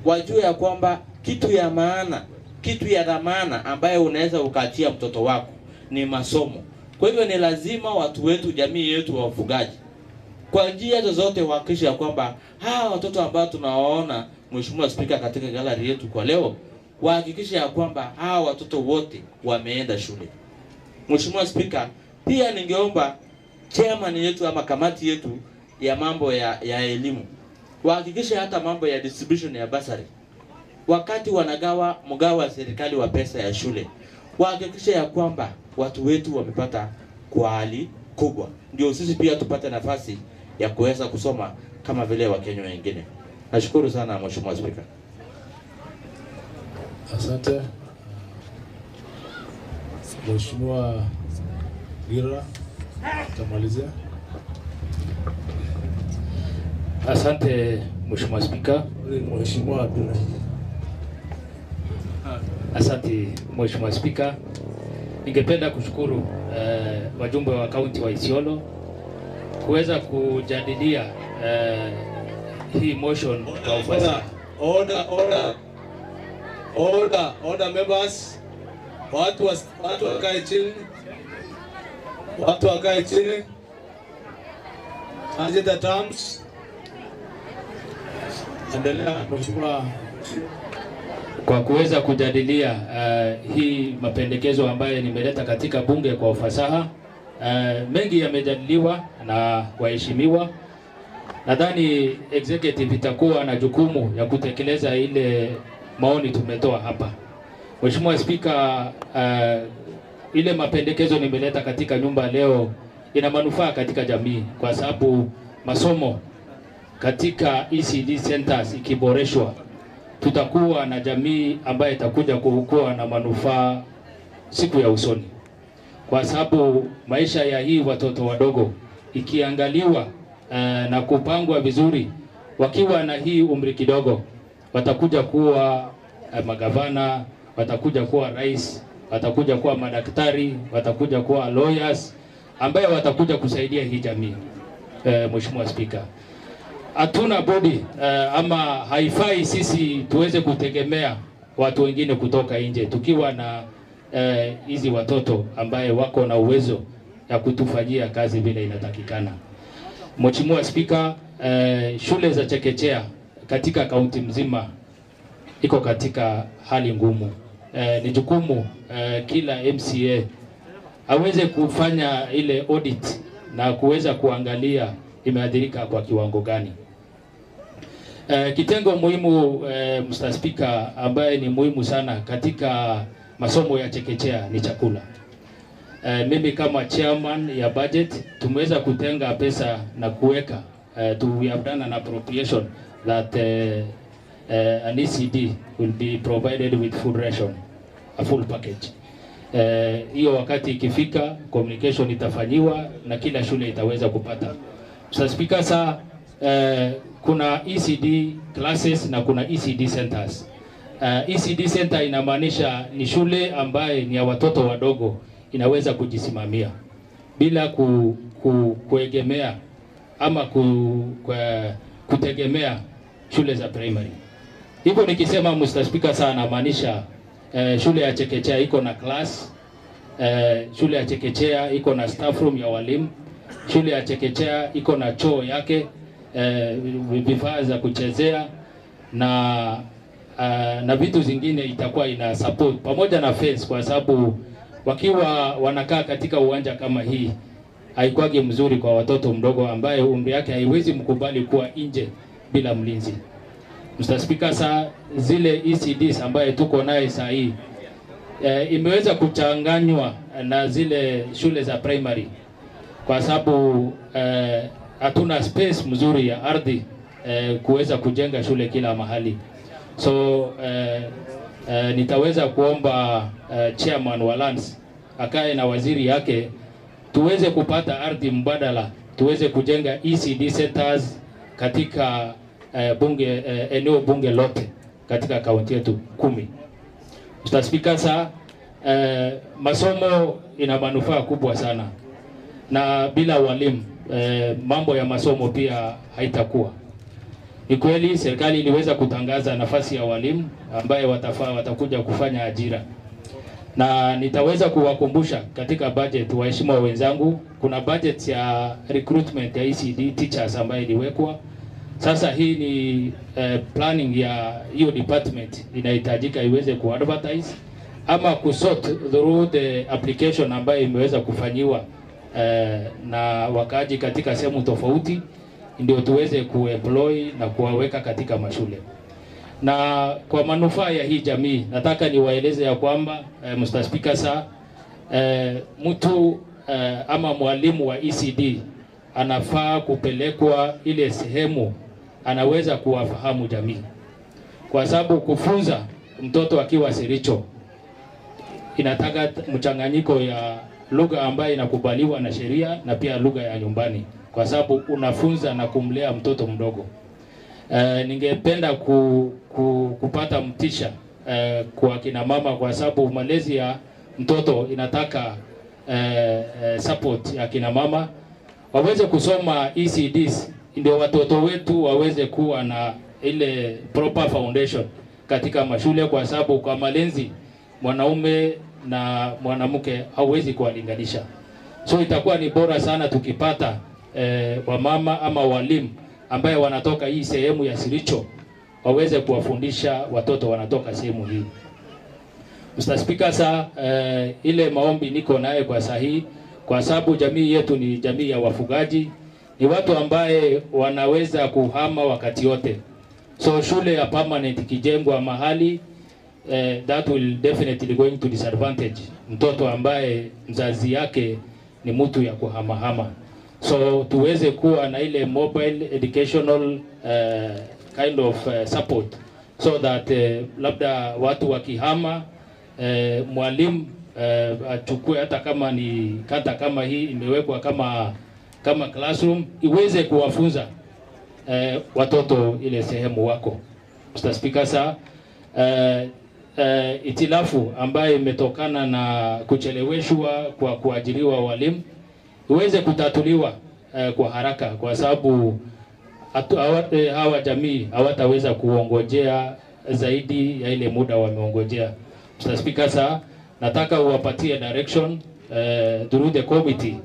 Wajue ya kwamba kitu ya maana, kitu ya dhamana ambayo unaweza ukaachia mtoto wako ni masomo. Kwa hivyo ni lazima watu wetu, jamii yetu wa ufugaji, kwa njia zozote wahakikishe ya kwamba hawa watoto ambao tunawaona Mheshimiwa Spika katika gallery yetu kwa leo, wahakikishe ya kwamba hawa watoto wote wameenda shule. Mheshimiwa Spika, pia ningeomba chairman yetu ama kamati yetu ya mambo ya elimu wahakikishe hata mambo ya distribution ya basari, wakati mgawa serikali wa pesa ya shule, wahakikishe ya kwamba watu wetu wamepata kwa hali kubwa, ndio sisi pia tupate nafasi ya kuweza kusoma kama vile Wakenya wengine. Nashukuru sana Mheshimiwa Spika. Asante. Mheshimiwa Gira, tamalizia. Asante Mheshimiwa Spika. Mheshimiwa Abdullah. Asante Mheshimiwa Spika. Ningependa kushukuru wajumbe wa kaunti wa Isiolo kuweza kujadilia hii motion kwa ufasaha. Order members. Watu wakae chini. Watu wakae chini. Aje the terms. Endelea Mheshimiwa. Kwa kuweza kujadilia hii mapendekezo ambayo nimeleta katika bunge kwa ufasaha. Mengi yamejadiliwa na waheshimiwa. Nadhani executive itakuwa na jukumu ya kutekeleza ile maoni tumetoa hapa. Mheshimiwa Spika, ile mapendekezo nimeleta katika nyumba leo ina manufaa katika jamii, kwa sababu masomo katika ECD centers ikiboreshwa, tutakuwa na jamii ambayo itakuja kuwa na manufaa siku ya usoni, kwa sababu maisha ya hii watoto wadogo ikiangaliwa na kupangwa vizuri, wakiwa na hii umri kidogo, watakuja kuwa magavana, watakuja kuwa rais, watakuja kuwa madaktari, watakuja kuwa lawyers ambaye watakuja kusaidia hii jamii. Mheshimiwa Speaker, hatuna budi ama haifai sisi tuweze kutegemea watu wengine kutoka nje, tukiwa na hizi watoto ambaye wako na uwezo ya kutufanyia kazi vile inatakikana. Mheshimiwa Speaker, shule za chekechea katika kaunti mzima iko katika hali ngumu. Ni jukumu kila MCA aweze kufanya ile audit na kuweza kuangalia imeathirika kwa kiwango gani. Kitengo muhimu Mr. Speaker, ambaye ni muhimu sana katika masomo ya chekechea ni chakula. Mimi kama chairman ya budget tumeweza kutenga pesa na kuweka we have done an appropriation that an ECD will be provided with food ration, a full package. Hiyo wakati ikifika, communication itafanyiwa na kila shule itaweza kupata. Mr. Speaker, kuna ECD classes na kuna ECD centers. ECD center inamaanisha ni shule ambaye ni ya watoto wadogo, inaweza kujisimamia bila kuegemea ama kutegemea shule za primary. Hivyo nikisema Mr. Speaker sana maanisha shule ya chekechea iko na class, shule ya chekechea iko na staff room ya walimu, shule ya chekechea iko na choo yake, vifaa za kuchezea na vitu zingine itakuwa ina support pamoja na fence, kwa sababu wakiwa wanakaa katika uwanja kama hii haikwagi mzuri kwa watoto mdogo ambaye umri yake haiwezi mkubali kuwa nje bila mlinzi. Mr. Speaker, zile ECDs ambaye tuko naye saa hii imeweza kuchanganywa na zile shule za primary, kwa sababu hatuna space mzuri ya ardhi kuweza kujenga shule kila mahali. So nitaweza kuomba chairman wa lands akae na waziri yake tuweze kupata ardhi mbadala, tuweze kujenga ECD centers katika eneo bunge lote katika kaunti yetu 10. Mr. Speaker, masomo ina manufaa kubwa sana, na bila walimu mambo ya masomo pia haitakuwa. Ni kweli serikali iliweza kutangaza nafasi ya walimu ambaye watakuja kufanya ajira, na nitaweza kuwakumbusha katika budget, waheshimiwa wenzangu, kuna budget ya recruitment ya ECD teachers ambaye iliwekwa. Sasa hii ni planning ya hiyo department inahitajika iweze kuadvertise ama kusort through the application ambayo imeweza kufanyiwa na wakaji katika sehemu tofauti, ndio tuweze kuemploy na kuwaweka katika mashule. Na kwa manufaa ya hii jamii nataka niwaeleze ya kwamba Mr. Speaker, mtu ama mwalimu wa ECD anafaa kupelekwa ile sehemu anaweza kuwafahamu jamii, kwa sababu kufunza mtoto akiwa Sericho inataka mchanganyiko ya lugha ambayo inakubaliwa na sheria na pia lugha ya nyumbani, kwa sababu unafunza na kumlea mtoto mdogo. Ningependa kupata mtisha kwa kina mama, kwa sababu malezi ya mtoto inataka support ya kina mama waweze kusoma ECDs, ndio watoto wetu waweze kuwa na ile proper foundation katika mashule, kwa sababu kwa malezi mwanaume na mwanamke hauwezi kuwalinganisha. So itakuwa ni bora sana tukipata wamama ama walimu ambaye wanatoka hii sehemu ya Sericho waweze kuwafundisha watoto wanatoka sehemu hii. Mr. Speaker, ile maombi niko naye kwa sahihi, kwa sababu jamii yetu ni jamii ya wafugaji, ni watu ambaye wanaweza kuhama wakati yote. So shule ya permanent kijengwa mahali that will definitely going to disadvantage mtoto ambaye mzazi yake ni mtu ya kuhamahama. So tuweze kuwa na ile mobile educational kind of support so that labda watu wakihama mwalimu achukue hata kama ni kata kama hii imewekwa kama classroom iweze kuwafunza watoto ile sehemu wako. Mr. Speaker, sir, itilafu ambayo imetokana na kucheleweshwa kwa kuajiriwa walimu iweze kutatuliwa kwa haraka, kwa sababu hawa jamii hawataweza kuongojea zaidi ya ile muda wameongojea. Mr. Speaker, sir, nataka uwapatie direction through the committee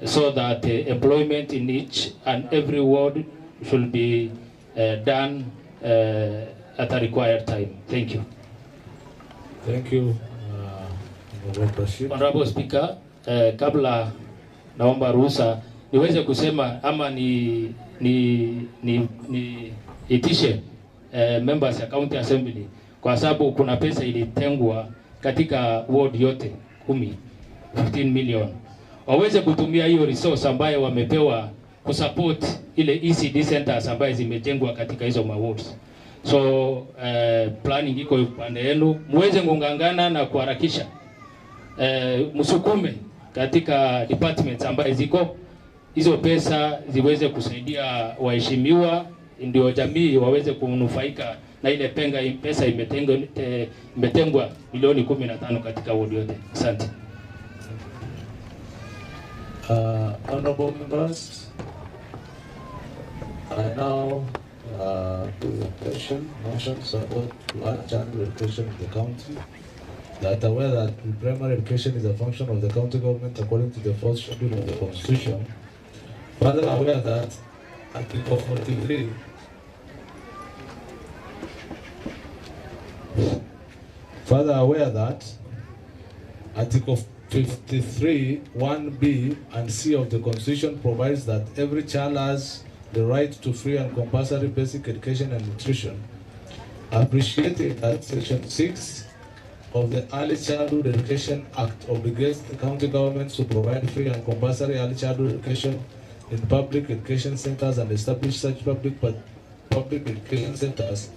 so that employment in each and every ward should be done at a required time. Thank you. Thank you, Honorable Speaker, kabla naomba ruhusa niweze kusema ama itishe members ya County Assembly, kwa sababu kuna pesa ilitengwa katika ward yote 15 million. Waweze kutumia hiyo resource ambayo wamepewa kusupport ile ECD centers ambayo zimejengwa katika hizo wards. So planning iko upande yenu, muweze ngungangana na kuharakisha msukume katika departments ambayo ziko hizo pesa ziweze kusaidia waheshimiwa, ndio jamii waweze kunufaika na ile pesa imetengwa milioni 15 katika ward yote. Asante. Honorable members, I now do the motion support to adjourn education of the county, that aware that primary education is a function of the county government according to the 4th schedule of the Constitution. Further aware that Article 43 Article 53, 1B and C of the Constitution provides that every child has the right to free and compulsory basic education and nutrition. Appreciating that Section 6 of the Early Childhood Education Act obligates the county government to provide free and compulsory early childhood education in public education centers and establish such public education centers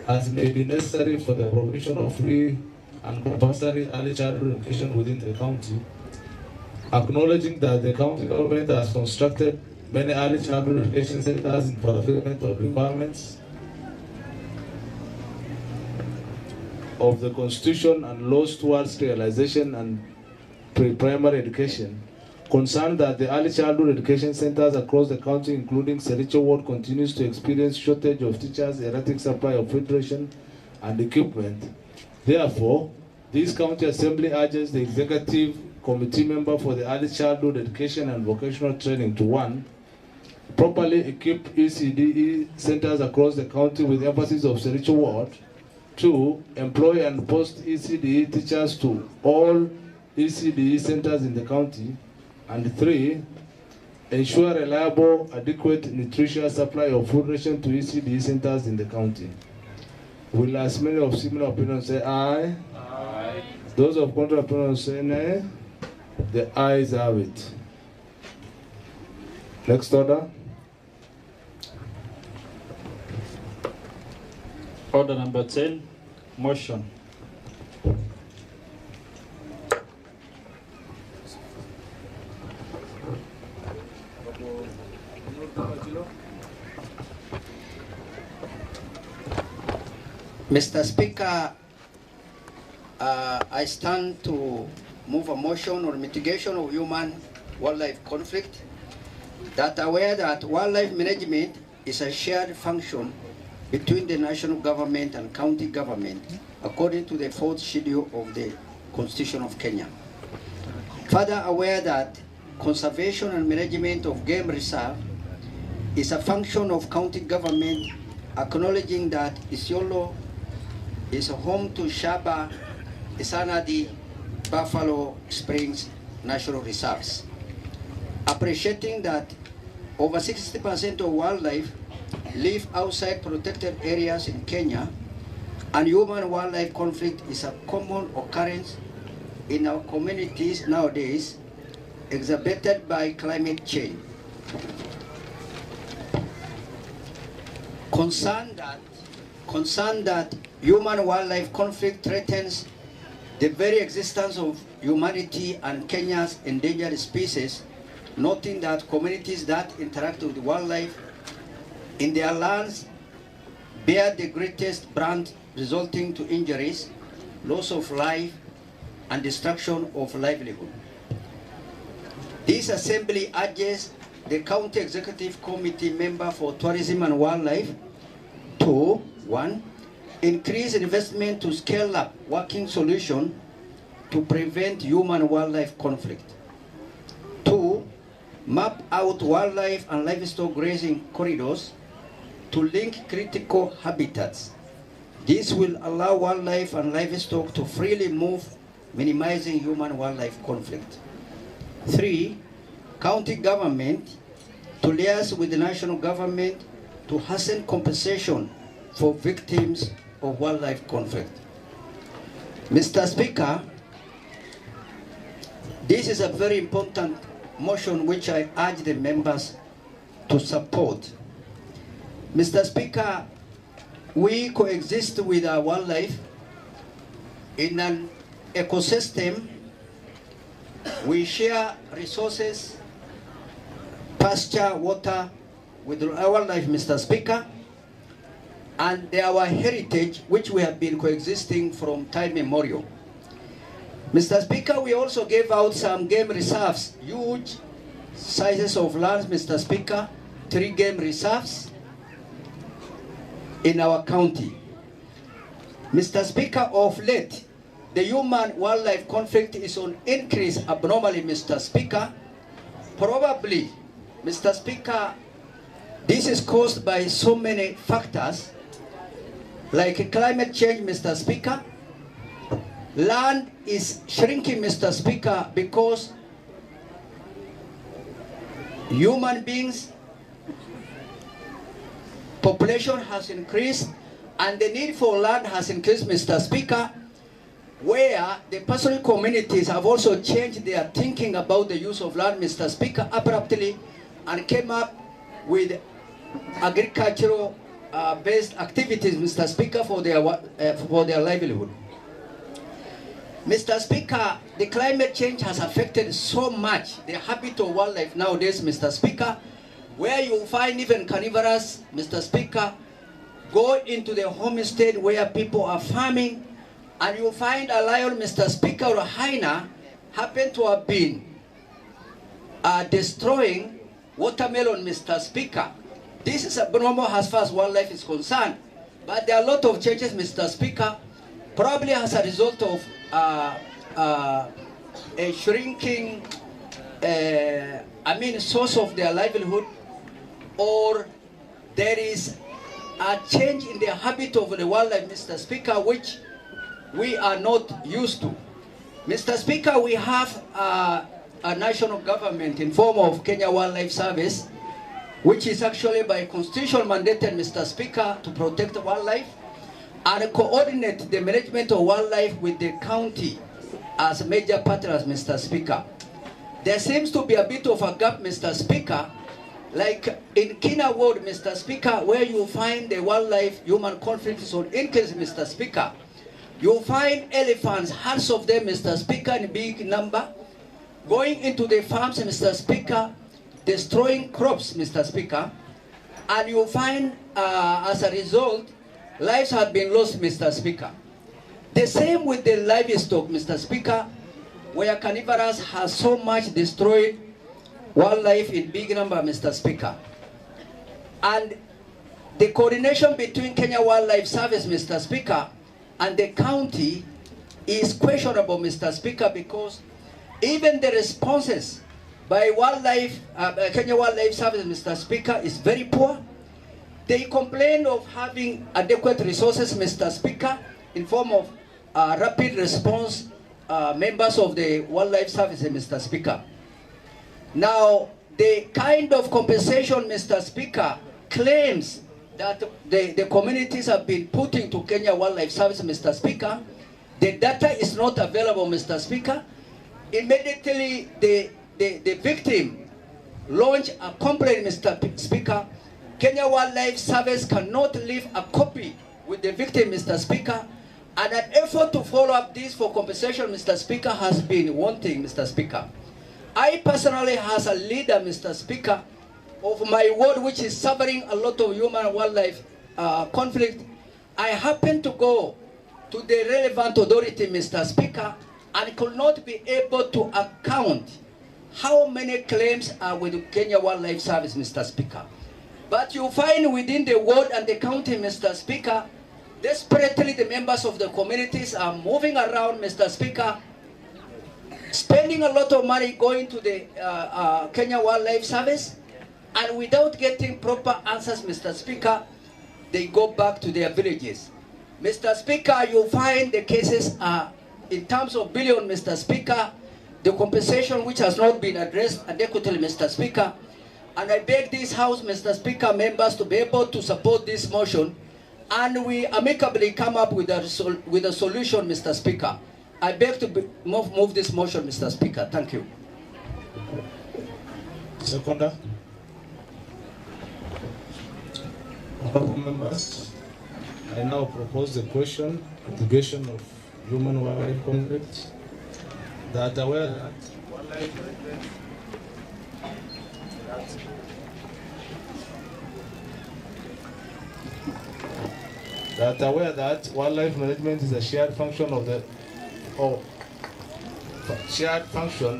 as may be necessary for the provision of free and compulsory early childhood education within the county. Acknowledging that the county government has constructed many early childhood education centers in fulfillment of requirements of the Constitution and laws towards realization and pre-primary education, concerned that the early childhood education centers across the county, including SERICHO ward, continues to experience shortage of teachers, erratic supply of filtration and equipment. Therefore, this county assembly urges the executive committee member for the early childhood education and vocational training to 1. Properly equip ECDE centers across the county with emphasis of SERICHO ward. 2. Employ and post ECDE teachers to all ECDE centers in the county. And 3. Ensure reliable, adequate, nutritious supply of food ration to ECDE centers in the county. Will as many of similar opinions say aye? Aye. Those of contrary opinions say nay? The ayes have it. Next order. Order number 10, motion. Mr. Speaker, I stand to move a motion on mitigation of human-wildlife conflict, that aware that wildlife management is a shared function between the national government and county government, according to the 4th schedule of the Constitution of Kenya. Further aware that conservation and management of game reserve is a function of county government, acknowledging that Isiolo is home to Shaba, Isanadi, Buffalo Springs National Reserves. Appreciating that over 60% of wildlife live outside protected areas in Kenya, and human-wildlife conflict is a common occurrence in our communities nowadays, exacerbated by climate change. Concerned that concerned that human-wildlife conflict threatens the very existence of humanity and Kenya's endangered species, noting that communities that interact with wildlife in their lands bear the greatest brunt, resulting to injuries, loss of life, and destruction of livelihood. This assembly urges the County Executive Committee member for Tourism and Wildlife to, 1, increase investment to scale up working solution to prevent human-wildlife conflict. 2, map out wildlife and livestock grazing corridors to link critical habitats. This will allow wildlife and livestock to freely move, minimizing human-wildlife conflict. 3, county government to liaise with the national government to hasten compensation for victims of wildlife conflict. Mr. Speaker, this is a very important motion which I urge the members to support. Mr. Speaker, we coexist with our wildlife in an ecosystem. We share resources, pasture, water with our wildlife, Mr. Speaker, and they are our heritage which we have been coexisting from time immemorial. Mr. Speaker, we also gave out some game reserves, huge sizes of lands, Mr. Speaker, 3 game reserves in our county. Mr. Speaker, of late, the human-wildlife conflict is on increase abnormally, Mr. Speaker. Probably, Mr. Speaker, this is caused by so many factors, like climate change, Mr. Speaker. Land is shrinking, Mr. Speaker, because human beings, population has increased, and the need for land has increased, Mr. Speaker, where the pastoral communities have also changed their thinking about the use of land, Mr. Speaker, abruptly, and came up with agricultural based activities, Mr. Speaker, for their livelihood. Mr. Speaker, the climate change has affected so much the habit of wildlife nowadays, Mr. Speaker, where you find even carnivorous, Mr. Speaker, go into the homestead where people are farming, and you find a lion, Mr. Speaker, or a hyena happen to have been destroying watermelon, Mr. Speaker. This is abnormal as far as wildlife is concerned, but there are a lot of changes, Mr. Speaker, probably as a result of a shrinking source of their livelihood, or there is a change in the habit of the wildlife, Mr. Speaker, which we are not used to. Mr. Speaker, we have a national government in form of Kenya Wildlife Service, which is actually by constitution mandated, Mr. Speaker, to protect wildlife and coordinate the management of wildlife with the county as major partners, Mr. Speaker. There seems to be a bit of a gap, Mr. Speaker, like in Kenya Ward, Mr. Speaker, where you find the wildlife-human conflict is on increase, Mr. Speaker. You find elephants, herds of them, Mr. Speaker, in big number, going into the farms, Mr. Speaker, destroying crops, Mr. Speaker, and you find, as a result, lives have been lost, Mr. Speaker. The same with the livestock, Mr. Speaker, where carnivorous has so much destroyed wildlife in big number, Mr. Speaker. And the coordination between Kenya Wildlife Service, Mr. Speaker, and the county is questionable, Mr. Speaker, because even the responses by Kenya Wildlife Service, Mr. Speaker, is very poor. They complain of having adequate resources, Mr. Speaker, in form of rapid response members of the Wildlife Service, Mr. Speaker. Now, the kind of compensation, Mr. Speaker, claims that the communities have been putting to Kenya Wildlife Service, Mr. Speaker, the data is not available, Mr. Speaker. Immediately, the victim launched a complaint, Mr. Speaker. Kenya Wildlife Service cannot leave a copy with the victim, Mr. Speaker, and an effort to follow up this for compensation, Mr. Speaker, has been wanting, Mr. Speaker. I personally, as a leader, Mr. Speaker, of my ward, which is suffering a lot of human and wildlife conflict, I happened to go to the relevant authority, Mr. Speaker, and could not be able to account how many claims are with Kenya Wildlife Service, Mr. Speaker. But you find within the ward and the county, Mr. Speaker, desperately the members of the communities are moving around, Mr. Speaker, spending a lot of money going to the Kenya Wildlife Service, and without getting proper answers, Mr. Speaker, they go back to their villages. Mr. Speaker, you find the cases are in terms of billion, Mr. Speaker, the compensation which has not been addressed adequately, Mr. Speaker. And I beg this House, Mr. Speaker, members to be able to support this motion, and we amicably come up with a solution, Mr. Speaker. I beg to move this motion, Mr. Speaker. Thank you. Seconder. Honorable members, I now propose the question, mitigation of human-wildlife conflict, that aware that wildlife management is a shared function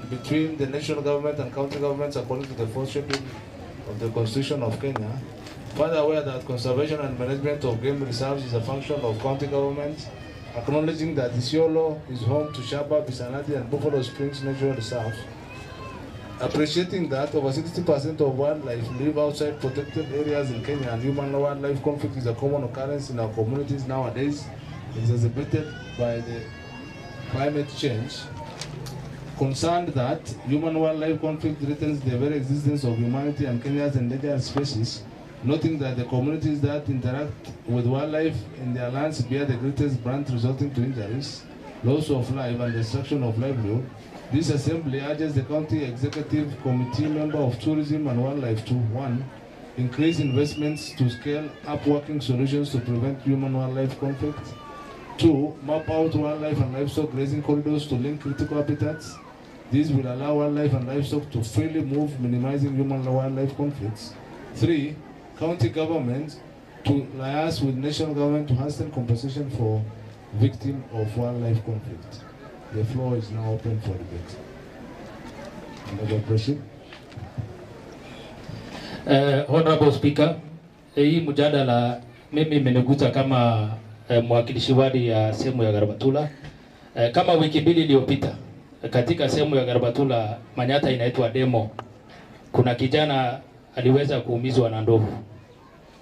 between the national government and county governments according to the 4th schedule of the Constitution of Kenya. Further aware that conservation and management of game reserves is a function of county government, acknowledging that Isiolo is home to Shaba, Bisanati, and Buffalo Springs Natural Reserve. Appreciating that over 60% of wildlife live outside protected areas in Kenya, and human-wildlife conflict is a common occurrence in our communities nowadays, exacerbated by the climate change. Concerned that human-wildlife conflict threatens the very existence of humanity and Kenya's endangered species, noting that the communities that interact with wildlife in their lands bear the greatest brunt, resulting to injuries, loss of life, and destruction of livelihood. This assembly urges the county executive committee member of tourism and wildlife to 1. Increase investments to scale up working solutions to prevent human-wildlife conflict. 2. Map out wildlife and livestock grazing corridors to link critical habitats. This will allow wildlife and livestock to freely move, minimizing human-wildlife conflicts. 3. County government to liaise with national government to hasten compensation for victims of wildlife conflict. The floor is now open for debate. Honorable Speaker, hii mjadala mimi imenigusa kama mwakilishi wadi ya sehemu ya Garbatula. Kama wiki mbili iliyopita katika sehemu ya Garbatula, Manyata inaitwa demo, kuna kijana aliweza kuumizwa na ndovu.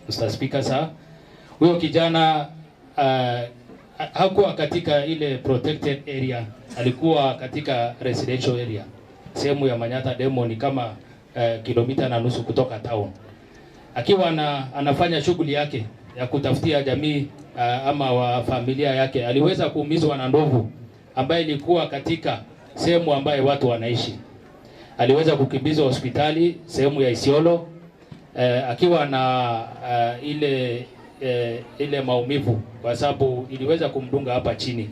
Mr. Speaker, sir, huyo kijana hakuwa katika ile protected area, alikuwa katika residential area. Sehemu ya Manyata demo ni kama kilomita na nusu kutoka town. Akiwa anafanya shughuli yake ya kutafutia jamii ama wa familia yake, aliweza kuumizwa na ndovu ambaye ilikuwa katika sehemu ambaye watu wanaishi. Aliweza kukimbizwa hospitali sehemu ya Isiolo akiwa na ile maumivu kwa sababu iliweza kumdunga hapa chini.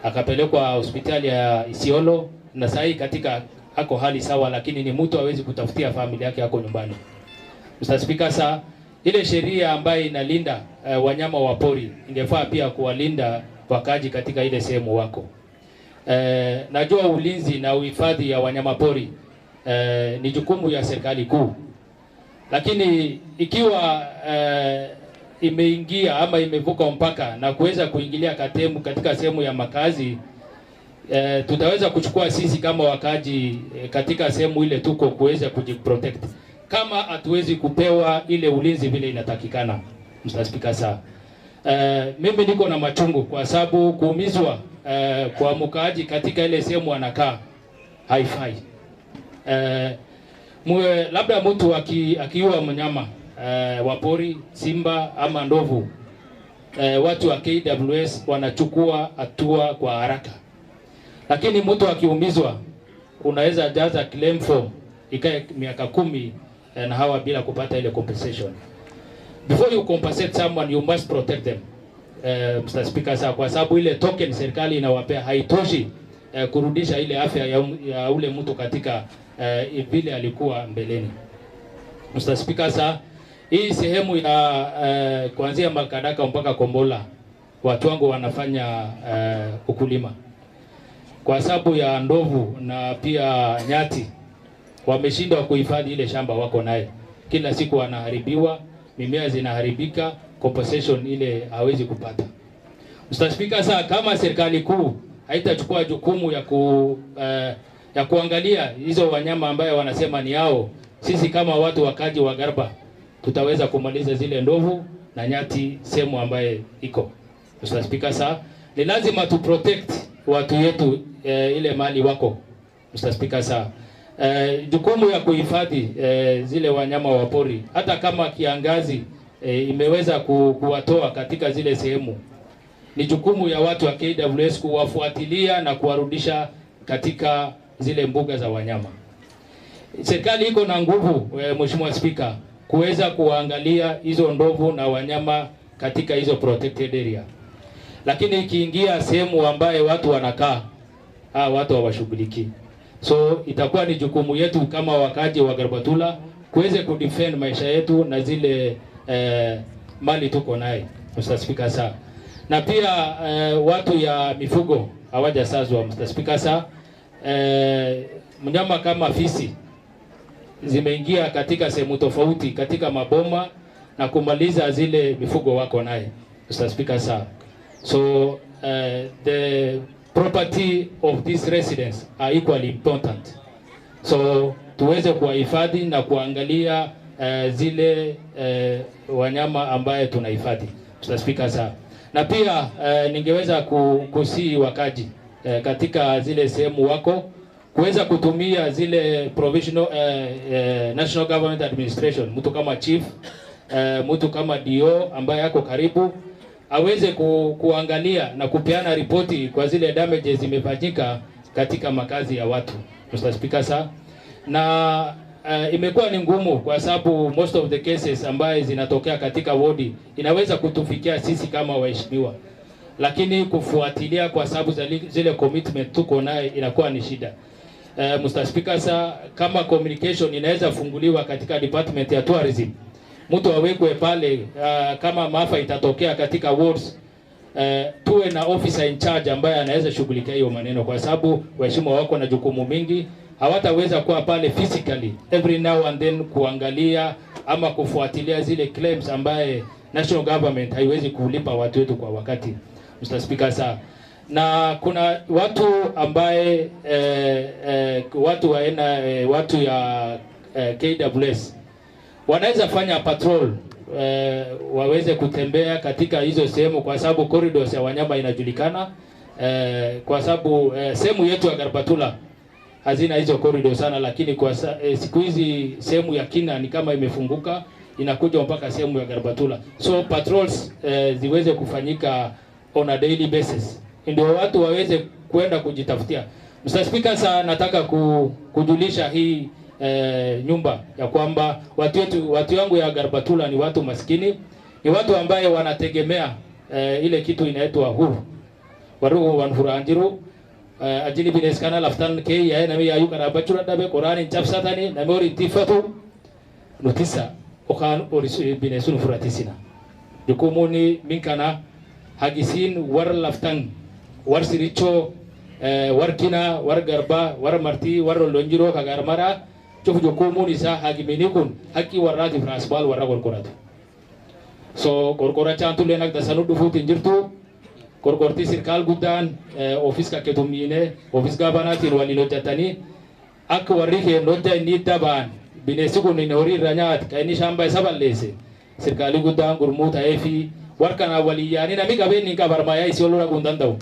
Akapelekwa hospitali ya Isiolo na sasa katika ako hali sawa, lakini ni mtu hawezi kutafutia familia yake yako nyumbani. Mr. Speaker, sir, ile sheria ambayo inalinda wanyama wa pori ingefaa pia kuwalinda wakaji katika ile sehemu wako. Najua ulinzi na uhifadhi ya wanyama pori ni jukumu ya serikali kuu. Lakini ikiwa imeingia ama imevuka mpaka na kuweza kuingilia katika sehemu ya makazi, tutaweza kuchukua sisi kama wakaji katika sehemu ile tuko kuweza kujiprotect. Kama hatuwezi kupewa ile ulinzi vile inatakikana, Mr. Speaker, sir. Mimi niko na machungu kwa sababu kuumizwa kwa mkaaji katika ile sehemu anakaa haifai. Labda mtu akiua mnyama wa pori, simba ama ndovu, watu wa KWS wanachukua hatua kwa haraka. Lakini mtu akiumizwa unaweza jaza claim form ikae miaka 10 na hawa bila kupata ile compensation. Before you compensate someone, you must protect them. Mr. Speaker, sasa kwa sababu ile token serikali inawapea haitoshi kurudisha ile afya ya ule mtu katika vile alikuwa mbeleni. Mr. Speaker, sasa hii sehemu ya kuanzia Makadaka mpaka Kombola watu wangu wanafanya ukulima. Kwa sababu ya ndovu na pia nyati wameshindwa kuhifadhi ile shamba wako naye. Kila siku wanaharibiwa, mimea zinaharibika, compensation ile hawezi kupata. Mr. Speaker, sasa kama serikali kuu haitachukua jukumu ya kuangalia hizo wanyama ambayo wanasema ni yao, sisi kama watu wakaji wa Garba tutaweza kumaliza zile ndovu na nyati sehemu ambaye iko. Mr. Speaker, sasa ni lazima tu protect watu yetu ile mali wako. Mr. Speaker, sasa jukumu ya kuhifadhi zile wanyama wa pori hata kama kiangazi imeweza kuwatoa katika zile sehemu, ni jukumu ya watu wa KWS kuwafuatilia na kuwarudisha katika zile mbuga za wanyama. Serikali iko na nguvu, Mheshimiwa Speaker, kuweza kuangalia hizo ndovu na wanyama katika hizo protected area. Lakini ikiingia sehemu ambaye watu wanakaa, watu hawashughuliki. So itakuwa ni jukumu yetu kama wakaji wa Garbatula kuweze kudefend maisha yetu na zile mali tuko naye. Mr. Speaker, sasa na pia watu ya mifugo hawajasazwa. Mr. Speaker, sasa mnyama kama fisi zimeingia katika sehemu tofauti katika maboma na kumaliza zile mifugo wako naye. Mr. Speaker, sasa so the property of these residents are equally important. So tuweze kuwahifadhi na kuangalia zile wanyama ambaye tunahifadhi. Mr. Speaker, sasa na pia ningeweza kusii wakaji katika zile sehemu wako kuweza kutumia zile provisional national government administration, mtu kama chief, mtu kama DO ambaye yako karibu aweze kuangalia na kupeana ripoti kwa zile damages zimefanyika katika makazi ya watu. Mr. Speaker, sasa na imekuwa ni ngumu kwa sababu most of the cases ambaye zinatokea katika wodi inaweza kutufikia sisi kama waheshimiwa, lakini kufuatilia kwa sababu zile commitment tuko naye inakuwa ni shida. Mr. Speaker, sasa kama communication inaweza funguliwa katika department ya tourism, mtu awekwe pale kama maafa itatokea katika wards, tuwe na officer in charge ambaye anaweza shughulikia hiyo maneno, kwa sababu waheshimiwa wako na jukumu mingi, hawataweza kuwa pale physically every now and then kuangalia ama kufuatilia zile claims ambaye national government haiwezi kulipa watu wetu kwa wakati. Mr. Speaker, sasa na kuna watu ambaye watu ya KWS wanaweza fanya patrol, waweze kutembea katika hizo sehemu kwa sababu corridors ya wanyama inajulikana, kwa sababu sehemu yetu ya Garbatula hazina hizo corridor sana, lakini kwa siku hizi sehemu ya Kina ni kama imefunguka inakuja mpaka sehemu ya Garbatula. So patrols ziweze kufanyika on a daily basis ndio watu waweze kwenda kujitafutia. Mr. Speaker, sasa nataka kujulisha hii nyumba ya kwamba watu wangu ya Garbatula ni watu maskini, ni watu ambaye wanategemea ile kitu inaitwa huru warugo wanfuranjiru ajili bineskana laftan ke ya nami ayu karabachura dabe Qur'an chapsatani na mori tifatu notisa okan orisu binesun furatisina jukumuni minkana hagisin war laftan war siricho war kina war garba war marti war lonjiro kagarmara chofu jukumuni sa hagiminikun haki warati frasbal warra korkoratu so korkora chantu lenak dasanu dufutin jirtu korkorti sirkal gudan office ka ketumine office gabanatin walilo jatani ak warri ke nodda ni taban binesugo ni hori ranyat kaini shamba sabalese sirkali gudan gurmuta efi warkana waliyani nami kabeni ka barmaya Isiolo gundandaw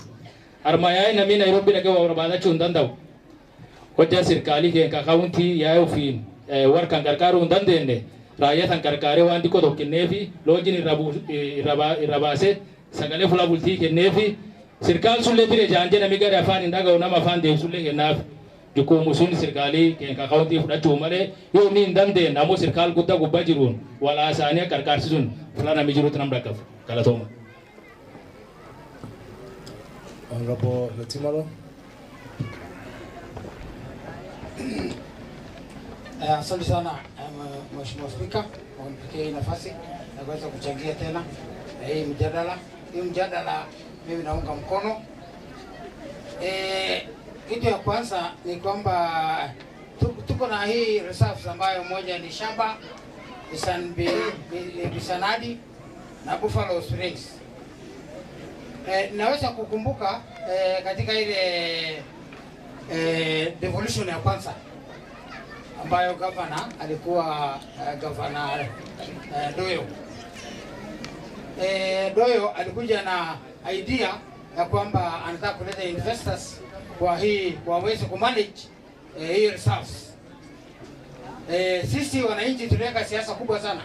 armaya nami Nairobi na kwa barbada chundandaw hoja sirkali ke ka county ya ofin warkan karkaru undandene rayatan karkare wandi ko dokinefi lojini rabase sagale fula bulti ke nefi sirkal sulle bire janje na migare afani ndaga unama fande sulle ke naf jukumu sun sirkali ke ka county fuda chumale yo ni ndande namo sirkal gudda gubbajirun wala asane karkar sun fulana mijirut namda kaf kala toma Honorable Letimalo. Asante sana Mheshimiwa Spika kwa kunipatia hii nafasi na kuweza kuchangia tena hii mjadala. Hii mjadala mimi naunga mkono. Kitu ya kwanza ni kwamba tuko na hii reserves ambayo moja ni Shaba, Bisanadi na Buffalo Springs. Naweza kukumbuka katika ile devolution ya kwanza ambayo governor alikuwa governor Doyo. Doyo alikuja na idea ya kwamba anataka kuleta investors kwa hii waweze kumanage hii reserves. Sisi wananchi tuliweka siasa kubwa sana.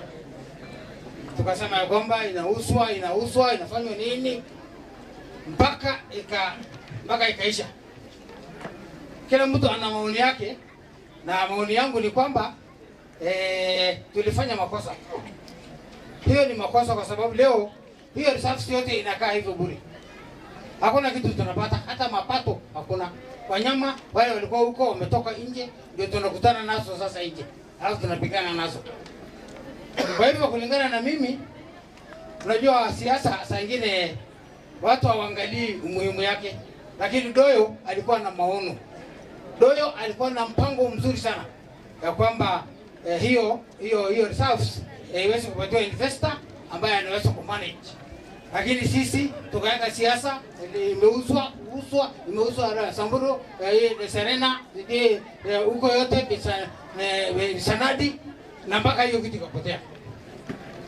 Tukasema ya kwamba inauzwa, inafanywa nini mpaka ikaisha. Kila mtu ana maoni yake, na maoni yangu ni kwamba tulifanya makosa. Hiyo ni makosa kwa sababu leo hiyo reserves yote inakaa hivyo bure. Hakuna kitu tunapata, hata mapato hakuna. Wanyama wale walikuwa huko wametoka nje, ndio tunakutana nazo sasa nje. Alafu tunapigana nazo. Kwa hivyo kulingana na mimi, unajua siasa saa nyingine watu hawaangalii umuhimu yake, lakini Doyo alikuwa na maono. Doyo alikuwa na mpango mzuri sana ya kwamba hiyo reserves iweze kupatiwa investor ambaye anaweza kumanage. Lakini sisi tukaweka siasa, imeuzwa Samburu, Serena, huko yote Bisanadi, na mpaka hiyo kitu ikapotea.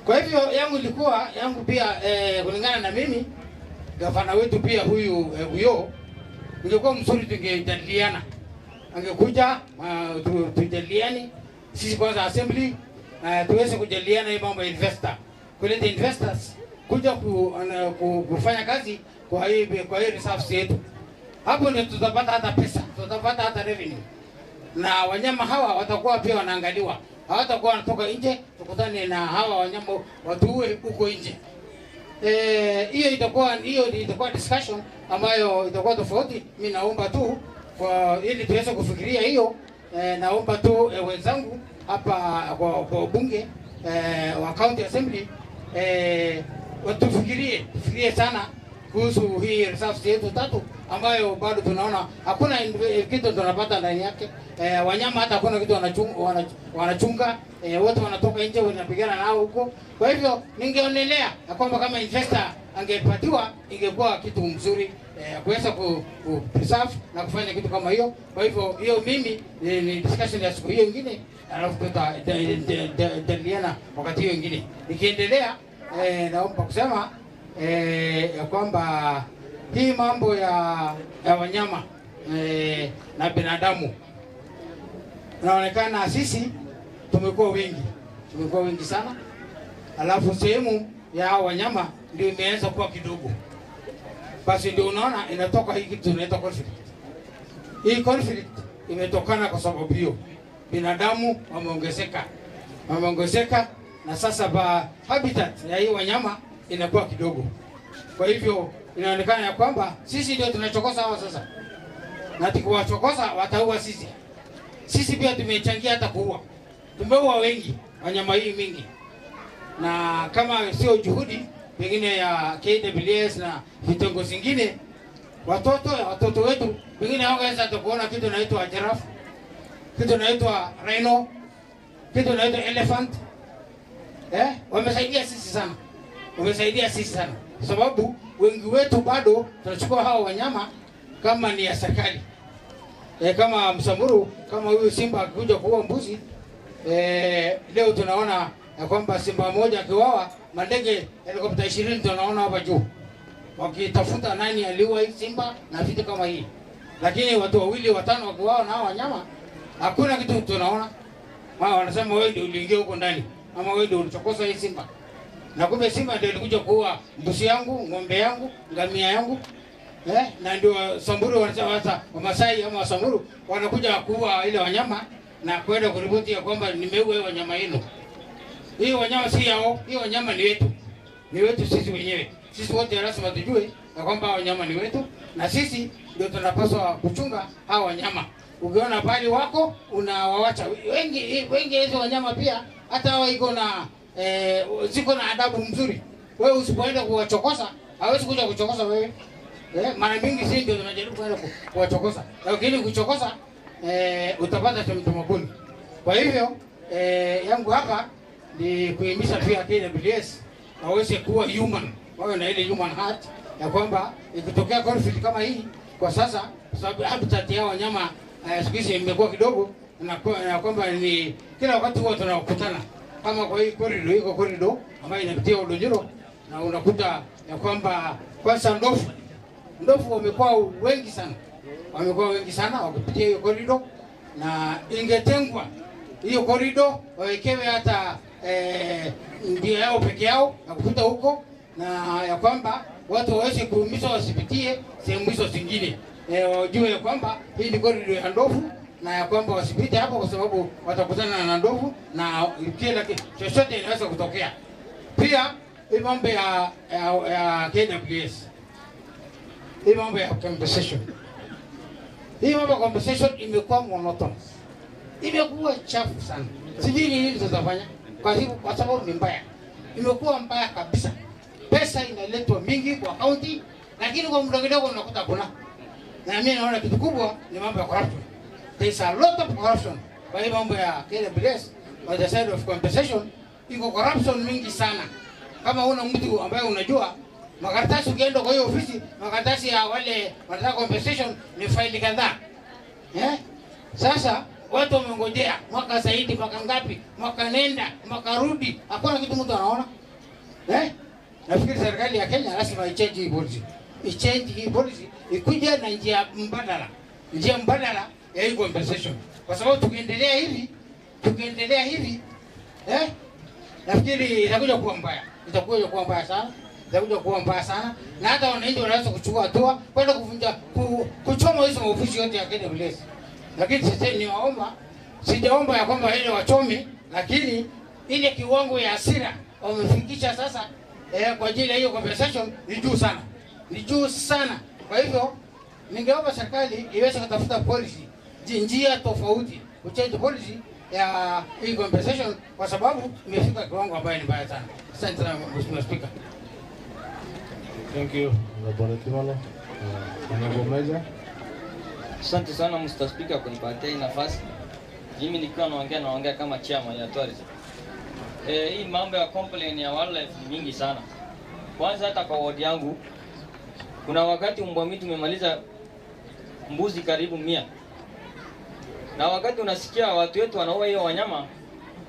Kwa hivyo yangu pia kulingana na mimi, gavana wetu pia huyo ingekuwa mzuri tungejadiliana. Angekuja tujadiliane sisi kwanza assembly, tuweze kujadiliana hii mambo ya investor. Kuleta investors kuja kufanya kazi kwa hii reserves yetu. Hapo ndio tutapata hata pesa, tutapata hata revenue. Na wanyama hawa watakuwa pia wanaangaliwa. Hawatakuwa wanatoka nje, tukutane na hawa wanyama watuue huko nje. Hiyo itakuwa discussion ambayo itakuwa tofauti. Mimi naomba tu kwa ili tuweze kufikiria hiyo, naomba tu wenzangu hapa kwa bunge wa county assembly tufikirie sana kuhusu hii reserves yetu tatu ambayo bado tunaona hakuna kitu tunapata ndani yake. Wanyama hata hakuna kitu wanachunga, wote wanatoka nje wanapigana nao huko. Kwa hivyo ningeonelea kwamba kama investor angepatiwa ingekuwa kitu mzuri kuweza ku preserve na kufanya kitu kama hiyo. Kwa hivyo hiyo mimi ni discussion ya siku hiyo nyingine, alafu tutadaliana wakati hiyo nyingine. Nikiendelea naomba kusema ya kwamba hii mambo ya wanyama na binadamu, naonekana sisi tumekuwa wengi sana, alafu sehemu ya wanyama ndio imeanza kuwa kidogo. Basi ndio unaona inatoka hii kitu inaitwa conflict. Hii conflict imetokana kwa sababu hiyo binadamu wameongezeka, na sasa habitat ya hii wanyama inakuwa kidogo. Kwa hivyo inaonekana ya kwamba sisi ndio tunachokoza hawa sasa, na tukiwachokoza wataua sisi. Sisi pia tumechangia hata kuua, tumeua wengi wanyama hii mingi, na kama sio juhudi pengine ya KWS na vitengo zingine, watoto wetu pengine hawaweza kuona kitu inaitwa giraffe, kitu inaitwa rhino, kitu inaitwa elephant. Wamesaidia sisi sana, sababu wengi wetu bado tunachukua hao wanyama kama ni ya serikali. Kama Msamburu, kama huyu simba akikuja kuua mbuzi, leo tunaona ya kwamba simba moja akiwawa, mandege helikopta 20 tunaona hapa juu wakitafuta nani aliua hii simba na vitu kama hii. Lakini watu wawili watano wakiwawa na hao wanyama, hakuna kitu tunaona. Wanasema wewe ndio uliingia huko ndani, ama wewe ndio ulichokoza hii simba. Na kumbe simba ndio ilikuja kuua mbuzi yangu, ng'ombe yangu, ngamia yangu. Na ndio Samburu wanasema hata Wamasai ama Wasamburu wanakuja kuua ile wanyama na kwenda kuripoti ya kwamba nimeua wanyama yenu. Hii wanyama si yao, hii wanyama ni wetu. Ni wetu sisi wenyewe. Sisi wote lazima tujue ya kwamba wanyama ni wetu na sisi ndio tunapaswa kuchunga hawa wanyama. Ukiona pali wako unawawacha. Wengi hizo wanyama pia hata hawa iko na ziko na adabu mzuri. Wewe usipoenda kuwachokoza, hawezi kuja kuchokoza wewe. Mara mingi sisi ndio tunajaribu kwenda kuwachokoza. Lakini kuchokoza utapata tumtumabuni. Kwa hivyo yangu hapa ni kuhimiza pia KWS waweze kuwa human. Wawe na ile human heart ya kwamba ikitokea conflict kama hii kwa sasa, sababu habitat ya wanyama siku hizi imekuwa kidogo, na kwamba ni kila wakati huwa tunakutana kama kwa hii corridor ambayo inapitia Udonjiro, na unakuta ya kwamba kwanza ndovu wamekuwa wengi sana wakipitia hiyo corridor, na ingetengwa hiyo corridor wawekewe hata ndio yao peke yao na kupita huko, na ya kwamba watu waweze kuumizwa wasipitie sehemu hizo zingine. Wajue ya kwamba hii ni corridor ya ndovu, na ya kwamba wasipite hapo kwa sababu watakutana na ndovu na kila chochote inaweza kutokea. Pia hii mambo ya KWS, hii mambo ya compensation, imekuwa monotonous, imekuwa chafu sana. Sijui ni nini tutafanya kwa sababu ni mbaya, imekuwa mbaya kabisa. Pesa inaletwa mingi kwa county, lakini kwa muda kidogo unakuta kuna. Na mimi naona kitu kubwa ni mambo ya corruption. There is a lot of corruption. Kwa hiyo mambo ya KWS, on the side of compensation, iko corruption mingi sana. Kama una mtu ambaye unajua makaratasi, ukienda kwa hiyo ofisi, makaratasi ya wale wanataka compensation ni faili kadhaa. Sasa watu wamengojea mwaka zaidi, mwaka ngapi, mwaka nenda, mwaka rudi, hakuna kitu mtu anaona. Nafikiri serikali ya Kenya lazima ichange hii policy. Ikuje na njia mbadala ya hii compensation. Kwa sababu tukiendelea hivi, nafikiri itakuja kuwa mbaya sana. Na hata wananchi wanaweza kuchukua hatua kwenda kuchoma hizo ofisi yote ya KWS. Lakini sasa sijaomba ya kwamba ile wachome, lakini ile kiwango ya hasira wamefikisha sasa kwa ajili ya hiyo compensation ni juu sana. Kwa hivyo ningeomba serikali iweze kutafuta policy, njia tofauti, kuchange policy ya hii compensation, kwa sababu imefika kiwango ambayo ni mbaya sana. Asante sana Mheshimiwa Speaker. Thank you, Bwana Timalo. Asante sana Mr. Speaker kunipatia hii nafasi. Mimi nikiwa naongea kama chairman ya tourism. Hii mambo ya complaint ya wildlife ni mingi sana. Kwanza hata kwa ward yangu kuna wakati mbwa mwitu tumemaliza mbuzi karibu 100. Na wakati unasikia watu wetu wanaua hiyo wanyama,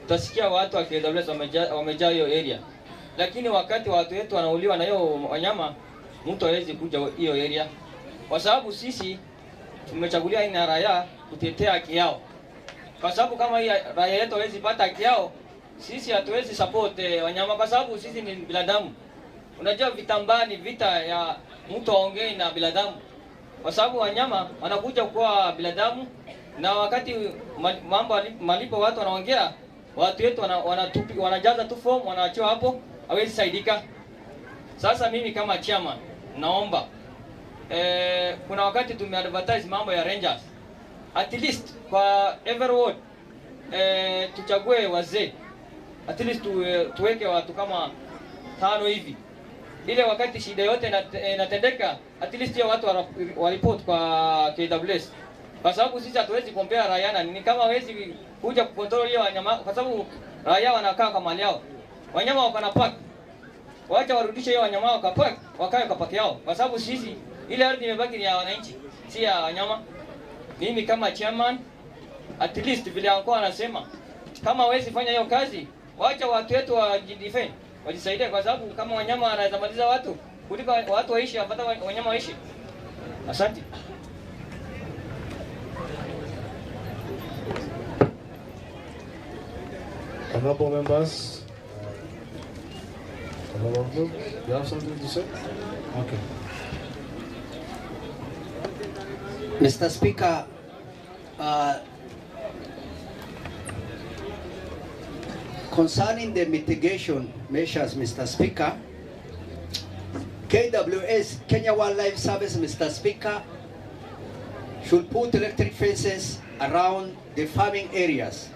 utasikia watu wa KWS wamejaa hiyo area. Lakini wakati watu wetu wanauliwa na hiyo wanyama, mtu hawezi kuja hiyo area. Kwa sababu sisi tumechagulia ina raia kutetea haki yao. Kwa sababu kama hii raia yetu hawezi pata haki yao, sisi hatuwezi support wanyama, kwa sababu sisi ni binadamu. Unajua vitambaa ni vita ya mtu aongee na binadamu. Kwa sababu wanyama wanakuja kwa binadamu, na wakati malipo watu wanaongea, watu wetu wanajaza tu form, wanaachiwa hapo, hawezi saidika. Sasa mimi kama chairman naomba kuna wakati tumeadvertise mambo ya rangers. At least kwa every ward tuchague wazee. At least tuweke watu kama 5 hivi. Ile wakati shida yote inatendeka, at least ya watu wa report kwa KWS. Kwa sababu sisi hatuwezi compare raia na ni kama hawezi kuja kucontrol hiyo wanyama, kwa sababu raia wanakaa kwa mali yao. Wanyama wako na park. Waacha warudishe hiyo wanyama wakapark, wakae kwa park yao. Kwa sababu sisi ile ardhi imebaki ni ya wananchi, si ya wanyama. Mimi kama chairman, at least vile alikuwa anasema, kama hawezi fanya hiyo kazi, waacha watu wetu wajidefend, wajisaidie, kwa sababu kama wanyama wanaweza maliza watu, kuliko watu waishi hapata wanyama waishi. Asante. Honorable members, you have something to say? Okay. Mr. Speaker, concerning the mitigation measures, Mr. Speaker, KWS, Kenya Wildlife Service, Mr. Speaker, should put electric fences around the farming areas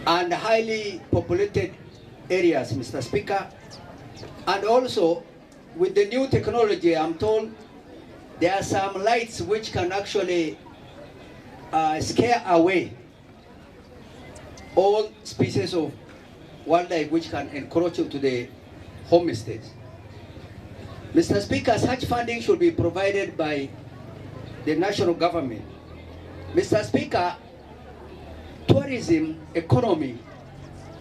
and highly populated areas, Mr. Speaker. And also, with the new technology, I'm told there are some lights which can actually scare away all species of wildlife which can encroach into the homesteads. Mr. Speaker, such funding should be provided by the national government. Mr. Speaker, tourism economy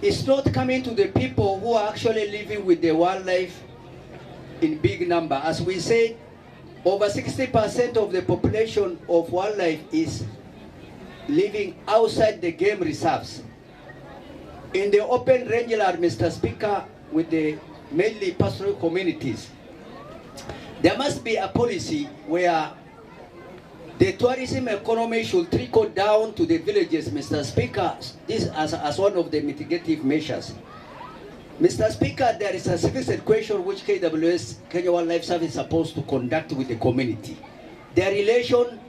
is not coming to the people who are actually living with the wildlife in big number. As we said, over 60% of the population of wildlife is living outside the game reserves. In the open rangeland, Mr. Speaker, with the mainly pastoral communities, there must be a policy where the tourism economy should trickle down to the villages, Mr. Speaker, this as one of the mitigative measures. Mr. Speaker, there is a civic education which KWS, Kenya Wildlife Service, is supposed to conduct with the community. Their relation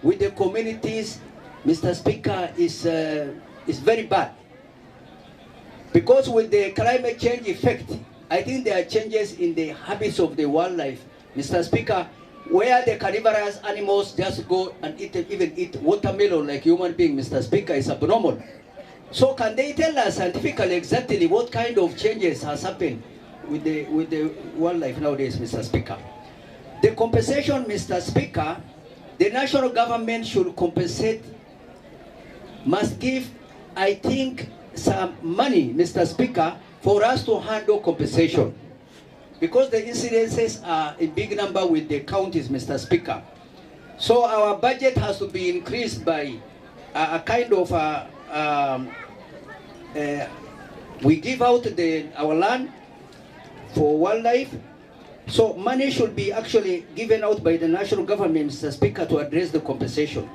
with the communities, Mr. Speaker, is very bad. Because with the climate change effect, I think there are changes in the habits of the wildlife, Mr. Speaker, where the carnivorous animals just go and even eat watermelon like human beings, Mr. Speaker, is abnormal. So can they tell us scientifically exactly what kind of changes has happened with the wildlife nowadays, Mr. Speaker? The compensation, Mr. Speaker, the national government should compensate, must give, I think, some money, Mr. Speaker, for us to handle compensation. Because the incidences are a big number with the counties, Mr. Speaker. So our budget has to be increased by a kind of we give out our land for wildlife. So money should be actually given out by the national government, Mr. Speaker, to address the compensation.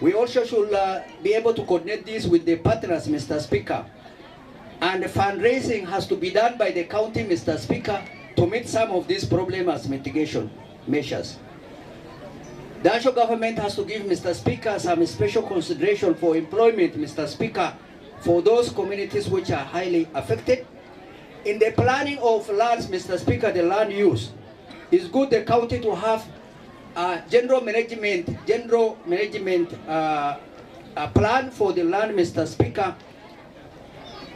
We also should be able to coordinate this with the partners, Mr. Speaker. And fundraising has to be done by the county, Mr. Speaker, to meet some of these problems as mitigation measures. The national government has to give, Mr. Speaker, some special consideration for employment, Mr. Speaker, for those communities which are highly affected. In the planning of lands, Mr. Speaker, the land use, it's good the county to have a general management plan for the land, Mr. Speaker,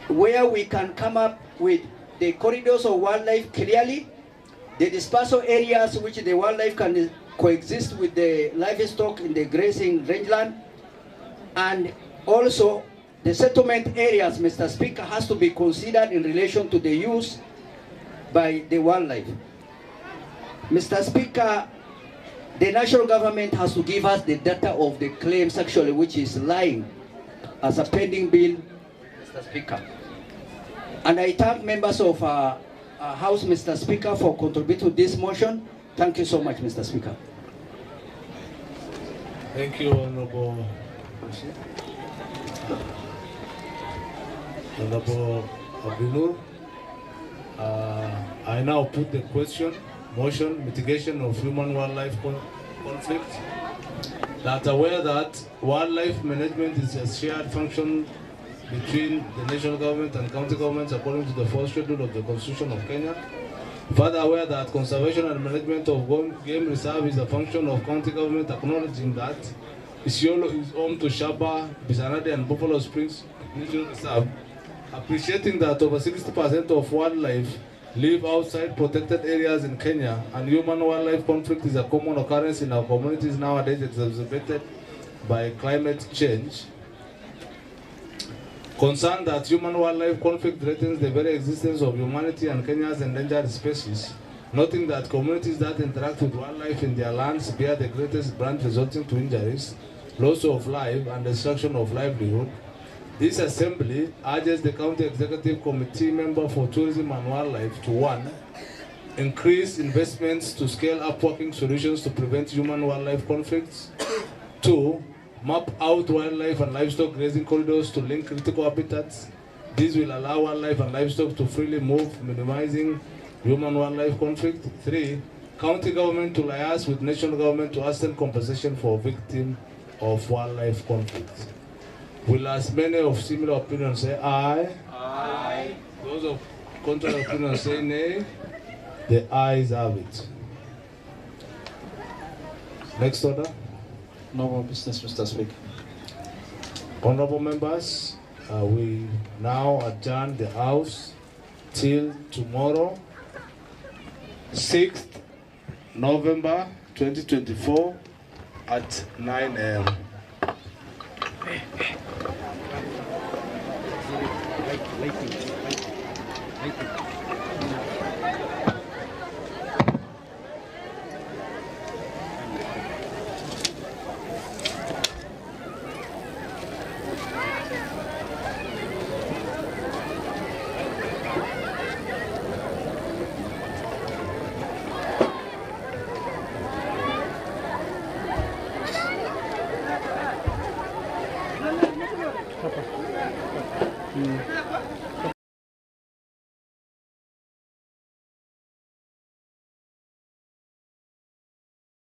where we can come up with the corridors of wildlife clearly, the dispersal areas which the wildlife can coexist with the livestock in the grazing rangeland, and also the settlement areas, Mr. Speaker, has to be considered in relation to the use by the wildlife. Mr. Speaker, the national government has to give us the data of the claims actually which is lying as a pending bill, Mr. Speaker. And I thank members of House, Mr. Speaker, for contributing to this motion. Thank you so much, Mr. Speaker. Thank you, Honorable Abinur. I now put the question, motion, mitigation of human-wildlife conflict. That aware that wildlife management is a shared function between the national government and county governments according to the 4th schedule of the Constitution of Kenya. Further aware that conservation and management of game reserve is a function of county government, acknowledging that Isiolo is home to Shaba, Bisanade and Buffalo Springs National Reserve, appreciating that over 60% of wildlife live outside protected areas in Kenya, and human-wildlife conflict is a common occurrence in our communities nowadays, exacerbated by climate change. Concerned that human-wildlife conflict threatens the very existence of humanity and Kenya's endangered species, noting that communities that interact with wildlife in their lands bear the greatest brunt, resulting to injuries, loss of life, and destruction of livelihood. This assembly urges the County Executive Committee member for Tourism and Wildlife to 1. Increase investments to scale up working solutions to prevent human-wildlife conflicts. 2. Map out wildlife and livestock grazing corridors to link critical habitats. This will allow wildlife and livestock to freely move, minimizing human-wildlife conflict. 3, county government to liaise with national government to ascertain compensation for victims of wildlife conflict. Will as many of similar opinions say aye? Aye. Those of contrary opinions say nay. The ayes have it. Next order. No more business, Mr. Speaker. Honorable members, we now adjourn the House till tomorrow, 6th November 2024 at 9 a.m.